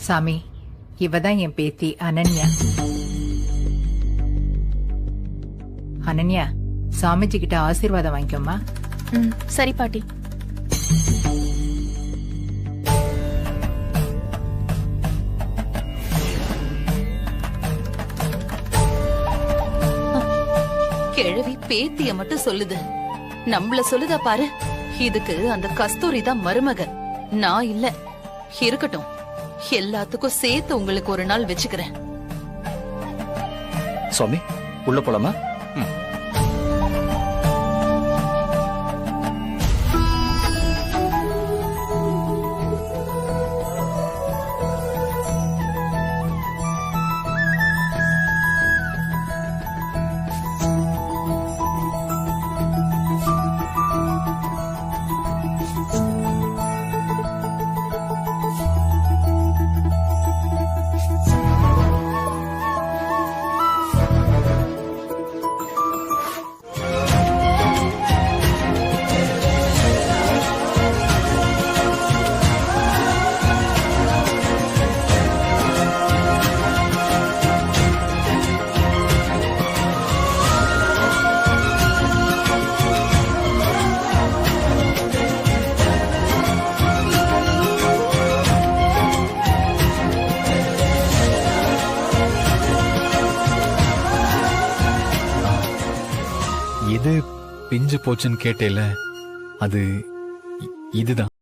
சாமி, இவதான் என் பேத்தி அனன்யா. அனன்யா, சாமிஜி கிட்ட ஆசீர்வாதம் வாங்கிக்கோமா. சரி பாட்டி. கிழவி பேத்திய மட்டும் சொல்லுது, நம்மள சொல்லுதா பாரு. இதுக்கு அந்த கஸ்தூரி தான் மருமக, நான் இல்ல. இருக்கட்டும், எல்லாத்துக்கும் சேர்த்து உங்களுக்கு ஒரு நாள் வச்சுக்கிறேன். சுவாமி, உள்ள போலாமா? எது பிஞ்சு போச்சுன்னு கேட்டேல, அது இதுதான்.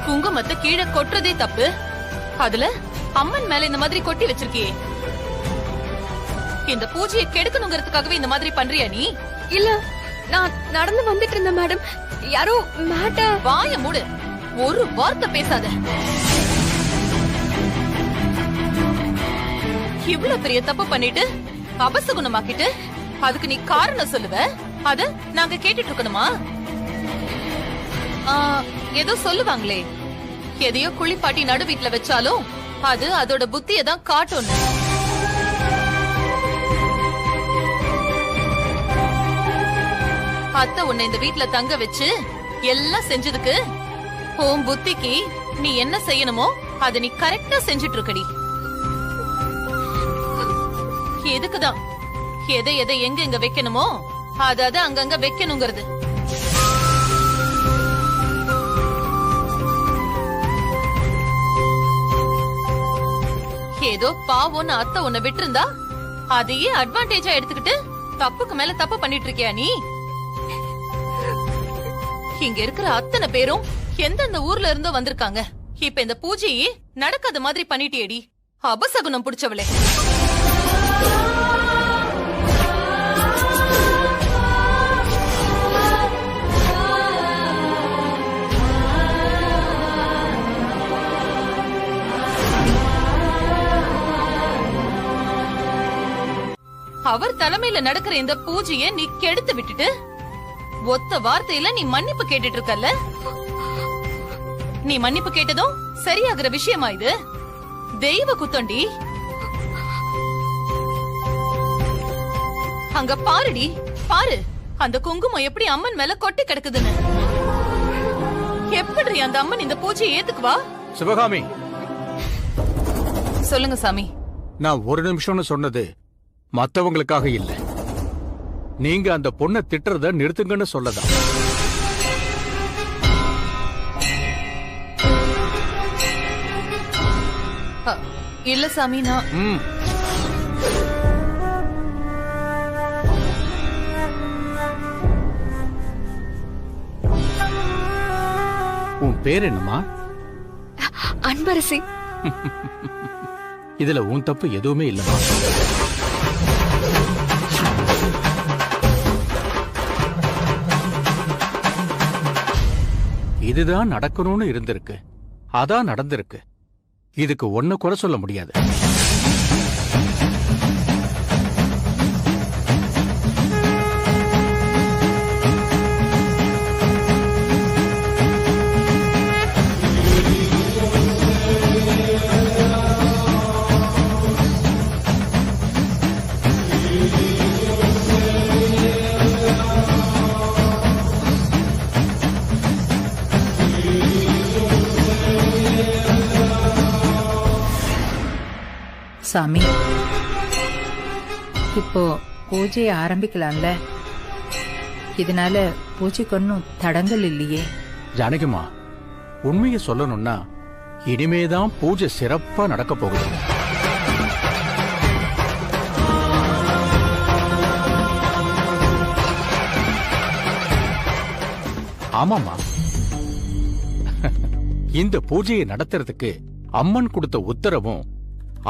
குங்குமத்தை கீழே கொட்டுறதே தப்பு. அதுல அம்மன் மேல இந்த மாதிரி கொட்டி வச்சிருக்கியே. இந்த பூஜையை கெடுக்கணுங்கிறதுக்காகவே இந்த மாதிரி பண்றியா நீ? இல்ல, நான் நடந்து வந்துட்டு இருந்தேன் மேடம். யாரோ மேட்ட. வாய மூடு, ஒரு வார்த்தை பேசாத. இவ்வளவு பெரிய தப்பு பண்ணிட்டு அபசகுணமாக்கிட்டு அதுக்கு நீ காரணம் சொல்லுவ, அத நாங்க கேட்டுட்டு இருக்கணுமா? ஏதோ சொல்லுவாங்களே, எதையோ குளிப்பாட்டி நடு வீட்டுல வச்சாலும் அது அதோட புத்தியை தான் காட்டும். அத்தை உன்னை இந்த வீட்டுல தங்க வச்சு எல்லாம் செஞ்சதுக்கு உன் புத்திக்கு நீ என்ன செய்யணுமோ அதை நீ கரெக்டா செஞ்சுட்டு இருக்கடி. எதுக்குதான் எதை எதை எங்க எங்க வைக்கணுமோ அத அங்கங்க வைக்கணுங்கிறது. ஏதோ பாவம்னு அத்தை உன்னை விட்டுருந்தா அதையே அட்வான்டேஜா எடுத்துக்கிட்டு தப்புக்கு மேல தப்பு பண்ணிட்டு இருக்கியா நீ? இங்க இருக்கிற அத்தனை பேரும் எந்தெந்த ஊர்ல இருந்தோ வந்திருக்காங்க. இப்ப இந்த பூஜையே நடக்காத மாதிரி பண்ணிட்டியேடி, அபசகுணம் புடிச்சவளே. அவர் தலைமையில நடக்கிற இந்த பூஜையை நீ கெடுத்து விட்டுட்டு ஒத்த வார்த்தையில நீ மன்னிப்பு கேட்டுட்டு இருக்கல்ல. நீ மன்னிப்பு கேட்டதும் சரியாகிற விஷயமா இது? தெய்வ குத்தண்டி. அங்க பாருடி, பாரு அந்த குங்குமம் எப்படி அம்மன் மேல கொட்டி கிடக்குதுன்னு. எப்படி அந்த அம்மன் இந்த பூஜையை ஏத்துக்குவா? சிவகாமி, சொல்லுங்க சாமி. நான் ஒரு நிமிஷம்னு சொன்னது மத்தவங்களுக்காக இல்ல, நீங்க அந்த பொண்ணை திட்டுறத நிறுத்துங்கன்னு சொல்லதான். இல்ல சாமி, நான் உன் பேர் என்னம்மா? அன்பரசி. இதுல உன் தப்பு எதுவுமே இல்லம்மா. இதுதான் நடக்கணும்னு இருந்திருக்கு, அதான் நடந்திருக்கு. இதுக்கு ஒண்ணு குறை சொல்ல முடியாது. சாமி, இப்போ பூஜையை ஆரம்பிக்கலாம்ல? இதனால பூஜைக்கு ஒன்னும் தடங்கல் இல்லையே? ஜானகிமா, உண்மையை சொல்லணும்னா இனிமேதான் பூஜை சிறப்பா நடக்க போகுது. ஆமாமா, இந்த பூஜையை நடத்துறதுக்கு அம்மன் கொடுத்த உத்தரவும்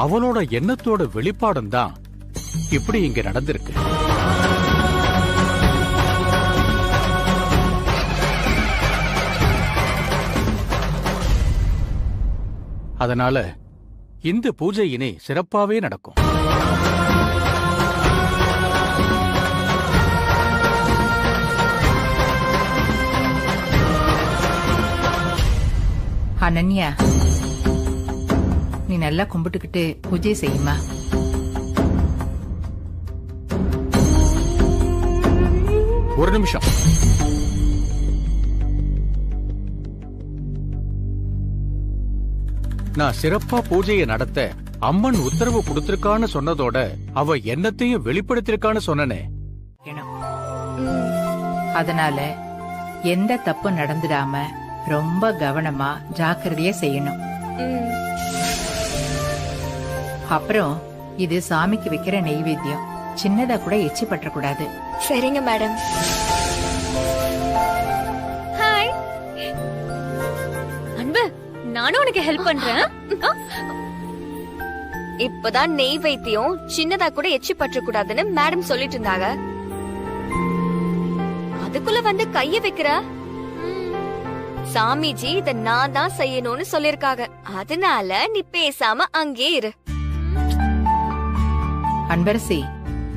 அவளோட எண்ணத்தோட வெளிப்பாடும் தான் இப்படி இங்க நடந்திருக்கு. அதனால இந்த பூஜை இனி சிறப்பாவே நடக்கும். அனன்யா, நீ நல்லா கும்பிட்டுக்கிட்டு பூஜை செய்யுமா. ஒரு நிமிஷம். நான் சிறப்பா பூஜையை நடத்த அம்மன் உத்தரவு கொடுத்திருக்கான்னு சொன்னதோட அவ எண்ணத்தையும் வெளிப்படுத்திருக்கான்னு சொன்னனே. அதனால எந்த தப்பு நடந்துடாம ரொம்ப கவனமா ஜாக்கிரதையா செய்யணும். அப்புறம் இது சாமிக்கு வைக்கிற நெய்வேத்தியம், சின்னதா கூட எச்சி பற்றக்கூடாது. சரிங்க மேடம். ஹாய் அன்பு, நானும் உனக்கு ஹெல்ப் பண்றேன். இப்பதான் நெய் வைத்தியம் சின்னதா கூட எச்சி பற்றக்கூடாதுன்னு மேடம் சொல்லிட்டு இருந்தாங்க. அதுக்குள்ள வந்து கைய வைக்கிற. சாமிஜி இத நான் தான் செய்யணும்னு சொல்லிருக்காங்க. அதனால நீ பேசாம அங்கே இரு. அன்பரசி,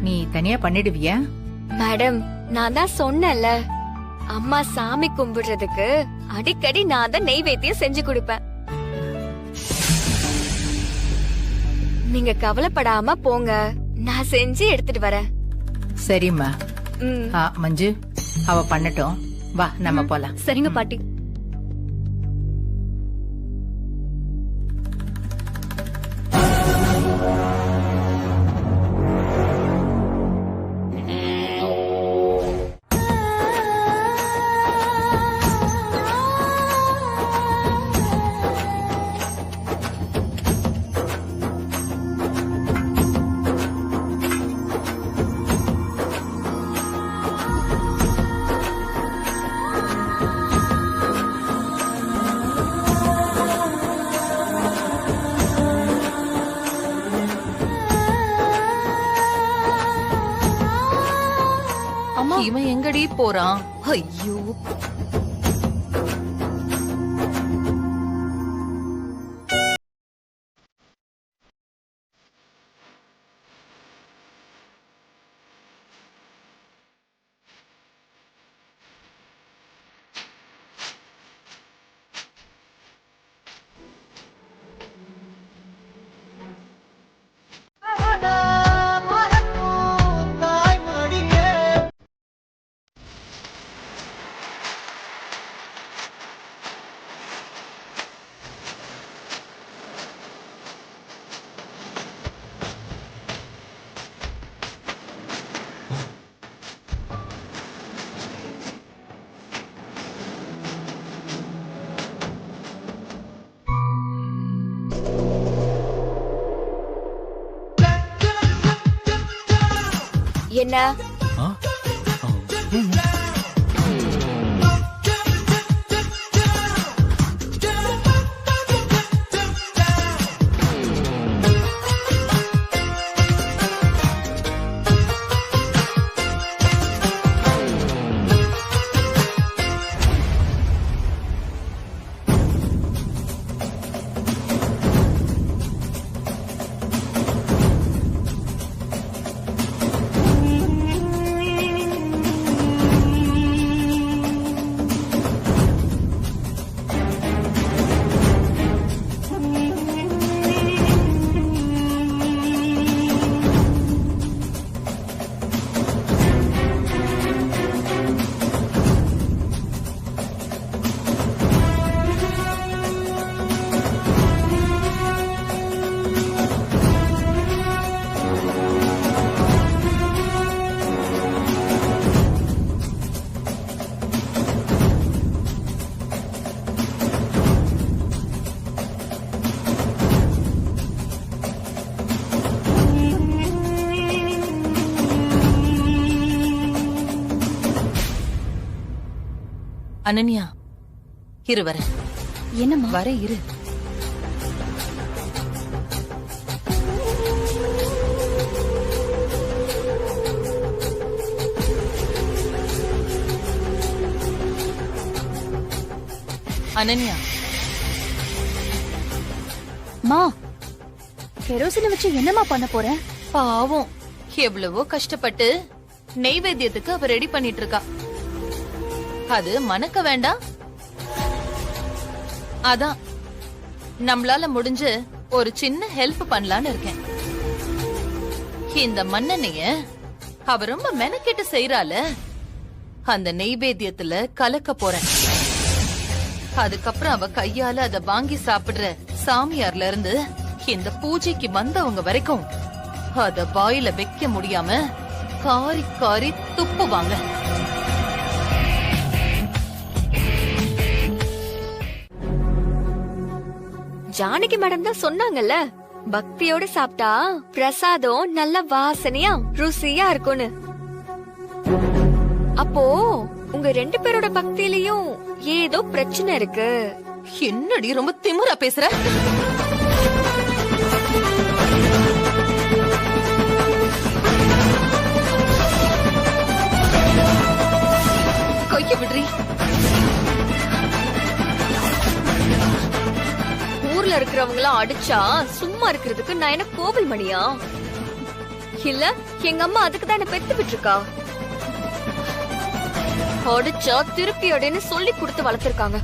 நீ தனியா பண்ணிடுவியா? மேடம், நான் தான் சொன்னேன்ல, அம்மா சாமி கும்பிடுறதுக்கு அடிக்கடி நான் தான் நெய்வேத்தியம் செஞ்சு கொடுப்பேன். நீங்க கவலைப்படாம போங்க, நான் செஞ்சு எடுத்துட்டு வரேன். சரிம்மா. மஞ்சு, அவ பண்ணட்டும், வா நம்ம போலாம். சரிங்க பாட்டி. இவன் எங்கடி போறான்? ஐயோ, என்ன? அனன்யா, இரு வர. என்னம்மா? வர இரு. அனன்யா, மா கெரோசினை வச்சு என்னம்மா பண்ண போற? பாவம், எவ்வளவோ கஷ்டப்பட்டு நெய்வேத்தியத்துக்கு அவ ரெடி பண்ணிட்டு இருக்கா. அது மணக்க வேண்டாம். அதான் நம்மளால முடிஞ்ச ஒரு சின்ன ஹெல்ப் பண்ணலான்னு இருக்கேன். இந்த மண்ணெண்ணெய அவ ரொம்ப மெனக்கெட்டு செய்யறால, அந்த நெய்வேத்தியத்துல கலக்க போறேன். அதுக்கப்புறம் அவ கையால அத வாங்கி சாப்பிடுற சாமியார்ல இருந்து இந்த பூஜைக்கு வந்தவங்க வரைக்கும் அத வாயில வைக்க முடியாம காரி காரி துப்புவாங்க. ஜானகி மேடம் தான் சொன்னாங்கல்ல, பக்தியோட சாப்பிட்டா பிரசாதம் நல்ல வாசனையா ருசியா இருக்கும்னு. அப்போ உங்க 2 பேரோட பக்தியிலயும் ஏதோ பிரச்சனை இருக்கு. என்னடி ரொம்ப திமிரா பேசுற? கைய விடுறி. ஊர்ல இருக்கிறவங்களாம் அடிச்சா சும்மா இருக்கிறதுக்கு நான் என்ன கோவில் மணியா? இல்ல எங்க அம்மா அதுக்கு தான் என்ன பெத்து விட்டுருக்கா. அடிச்சா திருப்பி அடின்னு சொல்லி கொடுத்து வளர்த்திருக்காங்க.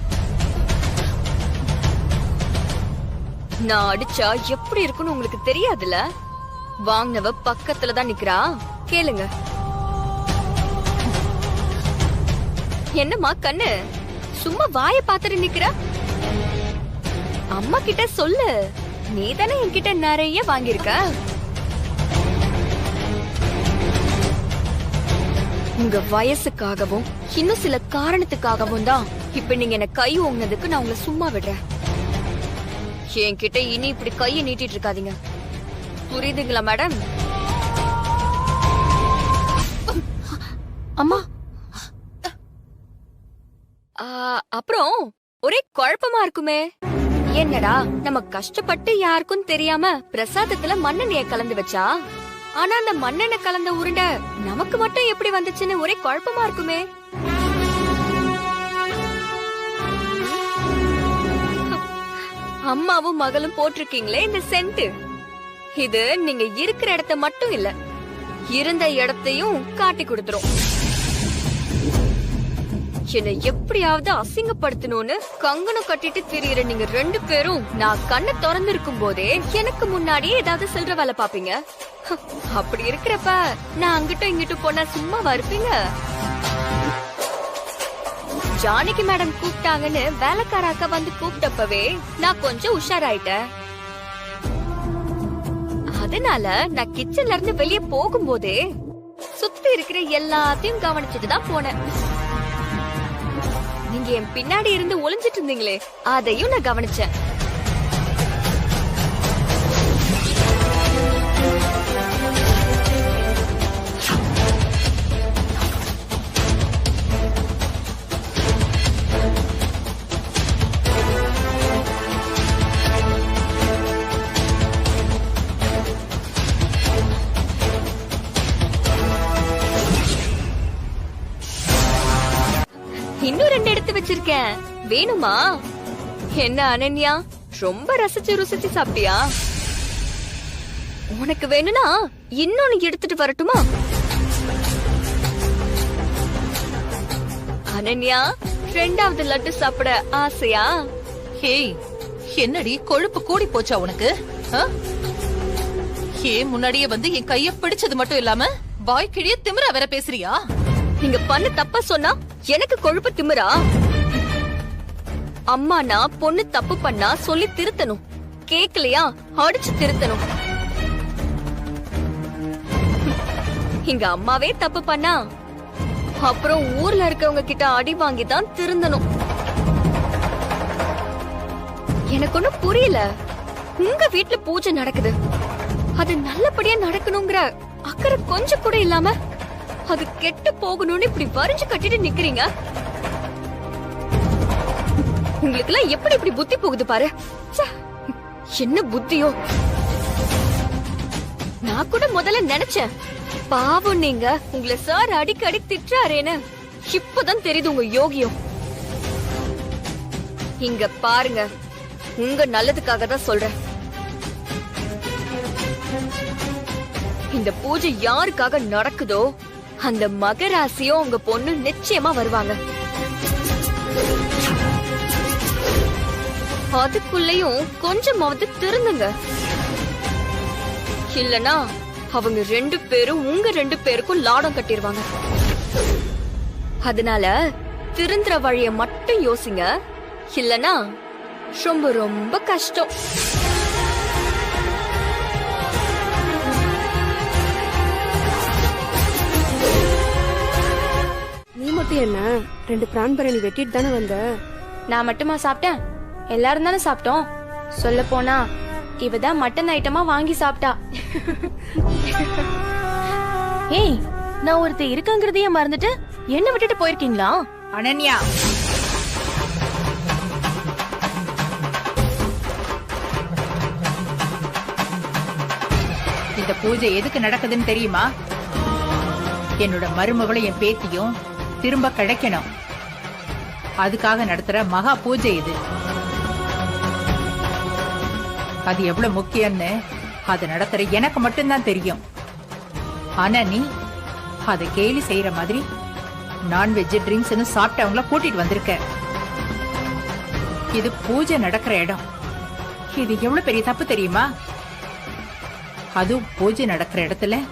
நான் அடிச்சா எப்படி இருக்குன்னு உங்களுக்கு தெரியாதுல. வாங்கினவ பக்கத்துல தான் நிக்கிறா, கேளுங்க. என்னம்மா கண்ணு சும்மா வாய பாத்துட்டு நிக்கிற? அம்மா கிட்ட சொல்லு, நீ தானே என்கிட்ட நிறைய வாங்கியிருக்க. உங்க வயசுக்காகவும் இன்னும் சில காரணத்துக்காகவும் தான் இப்ப நீங்க என்ன கை ஓங்கினதுக்கு நான் உங்களை சும்மா விடுறேன். என்கிட்ட இனி இப்படி கையை நீட்டிட்டு இருக்காதீங்க, புரியுதுங்களா மேடம்? அம்மா, அப்புறம் ஒரே குழப்பமா இருக்குமே. என்னடா நம்ம கஷ்டப்பட்டு யாருக்கும் தெரியாம பிரசாதத்துல மண்ணெண்ணெய கலந்து வச்சா, ஆனா அந்த மண்ணெண்ணெய் கலந்த உருண்டை நமக்கு மட்டும் எப்படி வந்துச்சுன்னு ஒரே குழப்பமா இருக்குமே. அம்மாவும் மகளும் போட்டிருக்கீங்களே இந்த சென்ட், இது நீங்க இருக்கிற இடத்த மட்டும் இல்ல, இருந்த இடத்தையும் காட்டி கொடுத்துரும். என்னை எப்படியாவது அசிங்கப்படுத்தணும்னு கங்கணம் கட்டிட்டு திரியிற நீங்க 2 பேரும் நான் கண்ணை திறந்து இருக்கும் போதே எனக்கு முன்னாடியே ஏதாவது செல்ற வேலை பாப்பீங்க. அப்படி இருக்கிறப்ப நான் அங்கிட்டும் இங்கிட்டும் போனா சும்மாவா இருப்பீங்க? ஜானகி மேடம் கூப்பிட்டாங்கன்னு வேலைக்காராக்க வந்து கூப்பிட்டப்பவே நான் கொஞ்சம் உஷாராயிட்டேன். அதனால நான் கிச்சன்ல இருந்து வெளியே போகும்போதே சுத்தி இருக்கிற எல்லாத்தையும் கவனிச்சுட்டுதான் போனேன். நீங்க என் பின்னாடி இருந்து ஒளிஞ்சிட்டு இருந்தீங்களே, அதையும் நான் கவனிச்சேன். வச்சிருக்கேன், வேணுமா? என்ன அனன்யா, ரொம்ப ரசிச்சு ருசிச்சு சாப்பிட்டியா? உனக்கு வேணும்னா இன்னொன்னு எடுத்துட்டு வரட்டுமா? அனன்யா, 2வது லட்டு சாப்பிட ஆசையா? ஹேய், என்னடி கொழுப்பு கூடி போச்சா உனக்கு? முன்னாடியே வந்து என் கைய பிடிச்சது மட்டும் இல்லாம வாய்க்கிழிய திமிரா வேற பேசுறியா? நீங்க பண்ண தப்பா சொன்னா எனக்கு கொழுப்பு திமிரா? அம்மானா பொண்ணு தப்பு பண்ணா சொல்லி திருத்தணும், கேக்கலையா அடிச்சு திருத்தணும். இங்க அம்மாவே தப்பு பண்ணா அப்புறம் ஊர்ல இருக்கவங்க கிட்ட அடி வாங்கி தான் திருந்தணும். எனக்கு ஒண்ணும் புரியல. உங்க வீட்டுல பூஜை நடக்குது, அது நல்லபடியா நடக்கணுங்கிற அக்கறை கொஞ்சம் கூட இல்லாம அது கெட்டு போகணும்னு இப்படி வரைஞ்சு கட்டிட்டு நிக்கிறீங்க. உங்களுக்கு எல்லாம் எப்படி இப்படி புத்தி போகுது பாரு. என்ன புத்தியோ? நான் கூட முதல்ல நினைச்சேன், பாவம் நீங்க, உங்களை சார் அடிக்கடி திட்டுறாரேன்னு. இப்பதான் தெரியுது உங்க யோகியம். இங்க பாருங்க, உங்க நல்லதுக்காக தான் சொல்றேன். இந்த பூஜை யாருக்காக நடக்குதோ அந்த மகராசியோ உங்க பொண்ணு நிச்சயமா வருவாங்க. அதுக்குள்ளயும் கொஞ்சமாவது திருந்துங்க, இல்லனா அவங்க 2 பேரும் உங்க 2 பேருக்கும் லாடம் கட்டிடுவாங்க. அதனால திருந்துற வழிய மட்டும் யோசிங்க, இல்லனா ரொம்ப ரொம்ப கஷ்டம். நீ மட்டும் என்ன 2 பிரான் பிரியாணி வெட்டிட்டு தானே வந்த? நான் மட்டுமா சாப்பிட்டேன்? எல்லாரும் தானே சாப்பிட்டோம். சொல்ல போனா இவதான் மட்டன் ஐட்டமா வாங்கி சாப்பிட்டா. ஏய், நான் ஒருத்த இருக்கங்கிறதையே மறந்துட்டு என்ன விட்டுட்டு போயிருக்கீங்களா? அனன்யா, இந்த பூஜை எதுக்கு நடக்குதுன்னு தெரியுமா? என்னோட மருமகளும் என் பேத்தியும் திரும்ப கிடைக்கணும், அதுக்காக நடத்துற மகா பூஜை இது. அது எவ்வளவு முக்கியம்னு அது நடத்துற எனக்கு மட்டும்தான் தெரியும். ஆனா நீ அதை கேலி செய்யற மாதிரி நான்வெஜ் ட்ரிங்க்ஸ் சாப்பிட்டவங்கள கூட்டிட்டு வந்திருக்க. இது பூஜை நடக்கிற இடம். இது எவ்வளவு பெரிய தப்பு தெரியுமா? அதுவும் பூஜை நடக்கிற இடத்துல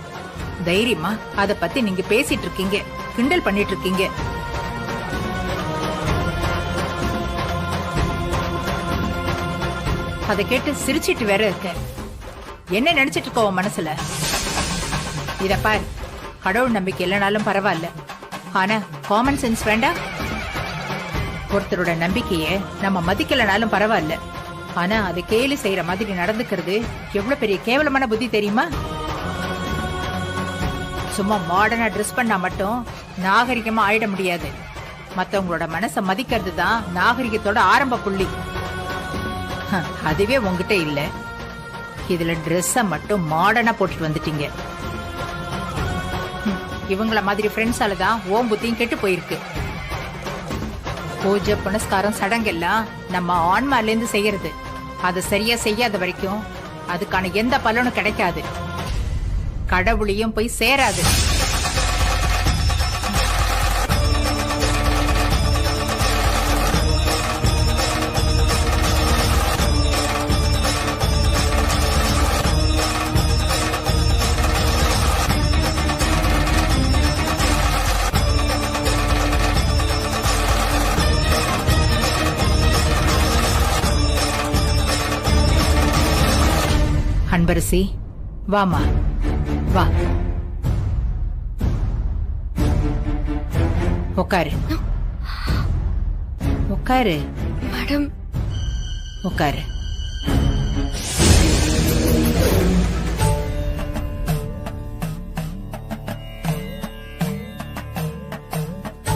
தைரியமா அத பத்தி நீங்க பேசிட்டு இருக்கீங்க, கிண்டல் பண்ணிட்டு இருக்கீங்க. அதை கேட்டு சிரிச்சிட்டு வேற இருக்க. என்ன நினைச்சிட்டு இருக்கோ மனசுல? இத பாரு, கடவுள் நம்பிக்கை இல்லைனாலும் பரவாயில்ல, ஆனா காமன் சென்ஸ் வேண்டாம். ஒருத்தரோட நம்பிக்கைய நம்ம மதிக்கலனாலும் பரவாயில்ல, ஆனா அதை கேலி செய்யற மாதிரி நடந்துக்கிறது எவ்வளவு பெரிய கேவலமான புத்தி தெரியுமா? சும்மா மாடர்னா ட்ரெஸ் பண்ணா மட்டும் நாகரிகமா ஆயிட முடியாது. மத்தவங்களோட மனசை மதிக்கிறது தான் நாகரிகத்தோட ஆரம்ப புள்ளி. அதுவே உங்ககிட்ட இல்ல. இதுல ட்ரெஸ்ஸ மட்டும் மாடர்னா போட்டுட்டு வந்துட்டீங்க. இவங்கள மாதிரி ஃப்ரெண்ட்ஸால தான் ஓம் புத்தியும் கெட்டு போயிருக்கு. பூஜை புனஸ்காரம் சடங்கெல்லாம் நம்ம ஆன்மால இருந்து செய்யறது. அது சரியா செய்யாத வரைக்கும் அதுக்கான எந்த பலனும் கிடைக்காது, கடவுளையும் போய் சேராது. அன்பரசி, வாமா, வா, உட்காரு, உட்காரு மேடம், உட்காரு.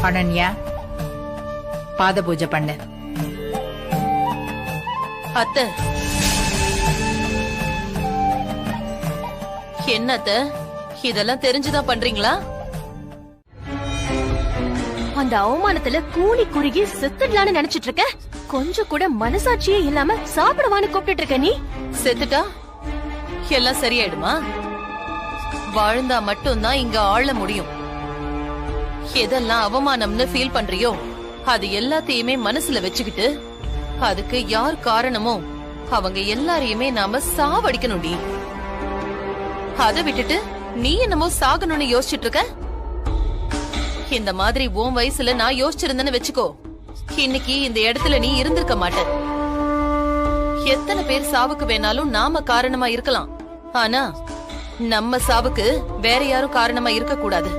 அனன்யா, பாத பூஜை பண்ணு. அத்தை, என்னத்த இதெல்லாம் தெரிஞ்சுதான் பண்றீங்களா? அந்த அவமானத்துல கூலி குறுகி செத்துடலான்னு நினைச்சிட்டு இருக்க. கொஞ்சம் கூட மனசாட்சியே இல்லாம சாப்பிடவான்னு கூப்பிட்டு இருக்க நீ. செத்துட்டா எல்லாம் சரியாயிடுமா? வாழ்ந்தா மட்டும்தான் இங்க ஆள முடியும். எதெல்லாம் அவமானம்னு ஃபீல் பண்றியோ அது எல்லாத்தையுமே மனசுல வச்சுக்கிட்டு அதுக்கு யார் காரணமோ அவங்க எல்லாரையுமே நாம சாவடிக்கணும்டி. அத விட்டுட்டு நீ என்னமோ சாகணும்னு யோசிச்சுட்டு இருக்க. இந்த மாதிரி உன் வயசுல நான் யோசிச்சிருந்தேன்னு வச்சுக்கோ, இன்னைக்கு இந்த இடத்துல நீ இருந்திருக்க மாட்ட. எத்தனை பேர் சாவுக்கு வேணாலும் நாம காரணமா இருக்கலாம், ஆனா நம்ம சாவுக்கு வேற யாரும் காரணமா இருக்க கூடாது.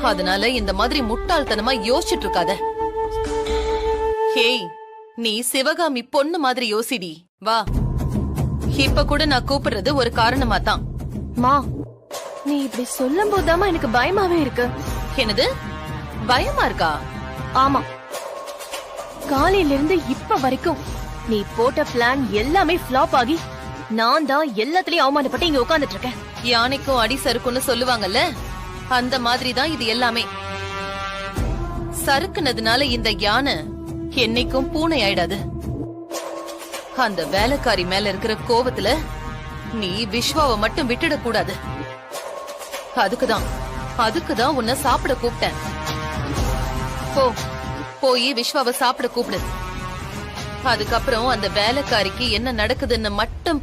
அதனால இந்த மாதிரி முட்டாள்தனமா யோசிச்சுட்டு இருக்காத. ஹேய், நீ சிவகாமி பொண்ணு மாதிரி யோசிடி. வா, இப்ப கூட நான் கூப்பிடுறது ஒரு காரணமா தான். மா, நீ இப்படி சொல்லும் போதாமா எனக்கு பயமாவே இருக்கு. என்னது பயமா இருக்கா? ஆமா, காலையில இருந்து இப்ப வரைக்கும் நீ போட்ட பிளான் எல்லாமே ஃபிளாப் ஆகி நான் தான் எல்லாத்துலயும் அவமானப்பட்டு இங்க உட்கார்ந்துட்டு இருக்கேன். யானைக்கும் அடி சறுக்குன்னு சொல்லுவாங்கல்ல, அந்த மாதிரி தான் இது எல்லாமே. சறுக்குனதுனால இந்த யானை என்னைக்கும் பூனை ஆயிடாது. அந்த வேலைக்காரி மேல இருக்கிற கோவத்துல நீ விஸ்வாவை மட்டும் விட்டுட கூடாது. அதுக்குதான் உன்னை சாப்பிட கூப்பிட்டேன். போய் விஸ்வாவை சாப்பிட கூப்பிடு. அதுக்கப்புறம் அந்த வேலைக்காரிக்கு என்ன நடக்குதுன்னு மட்டும்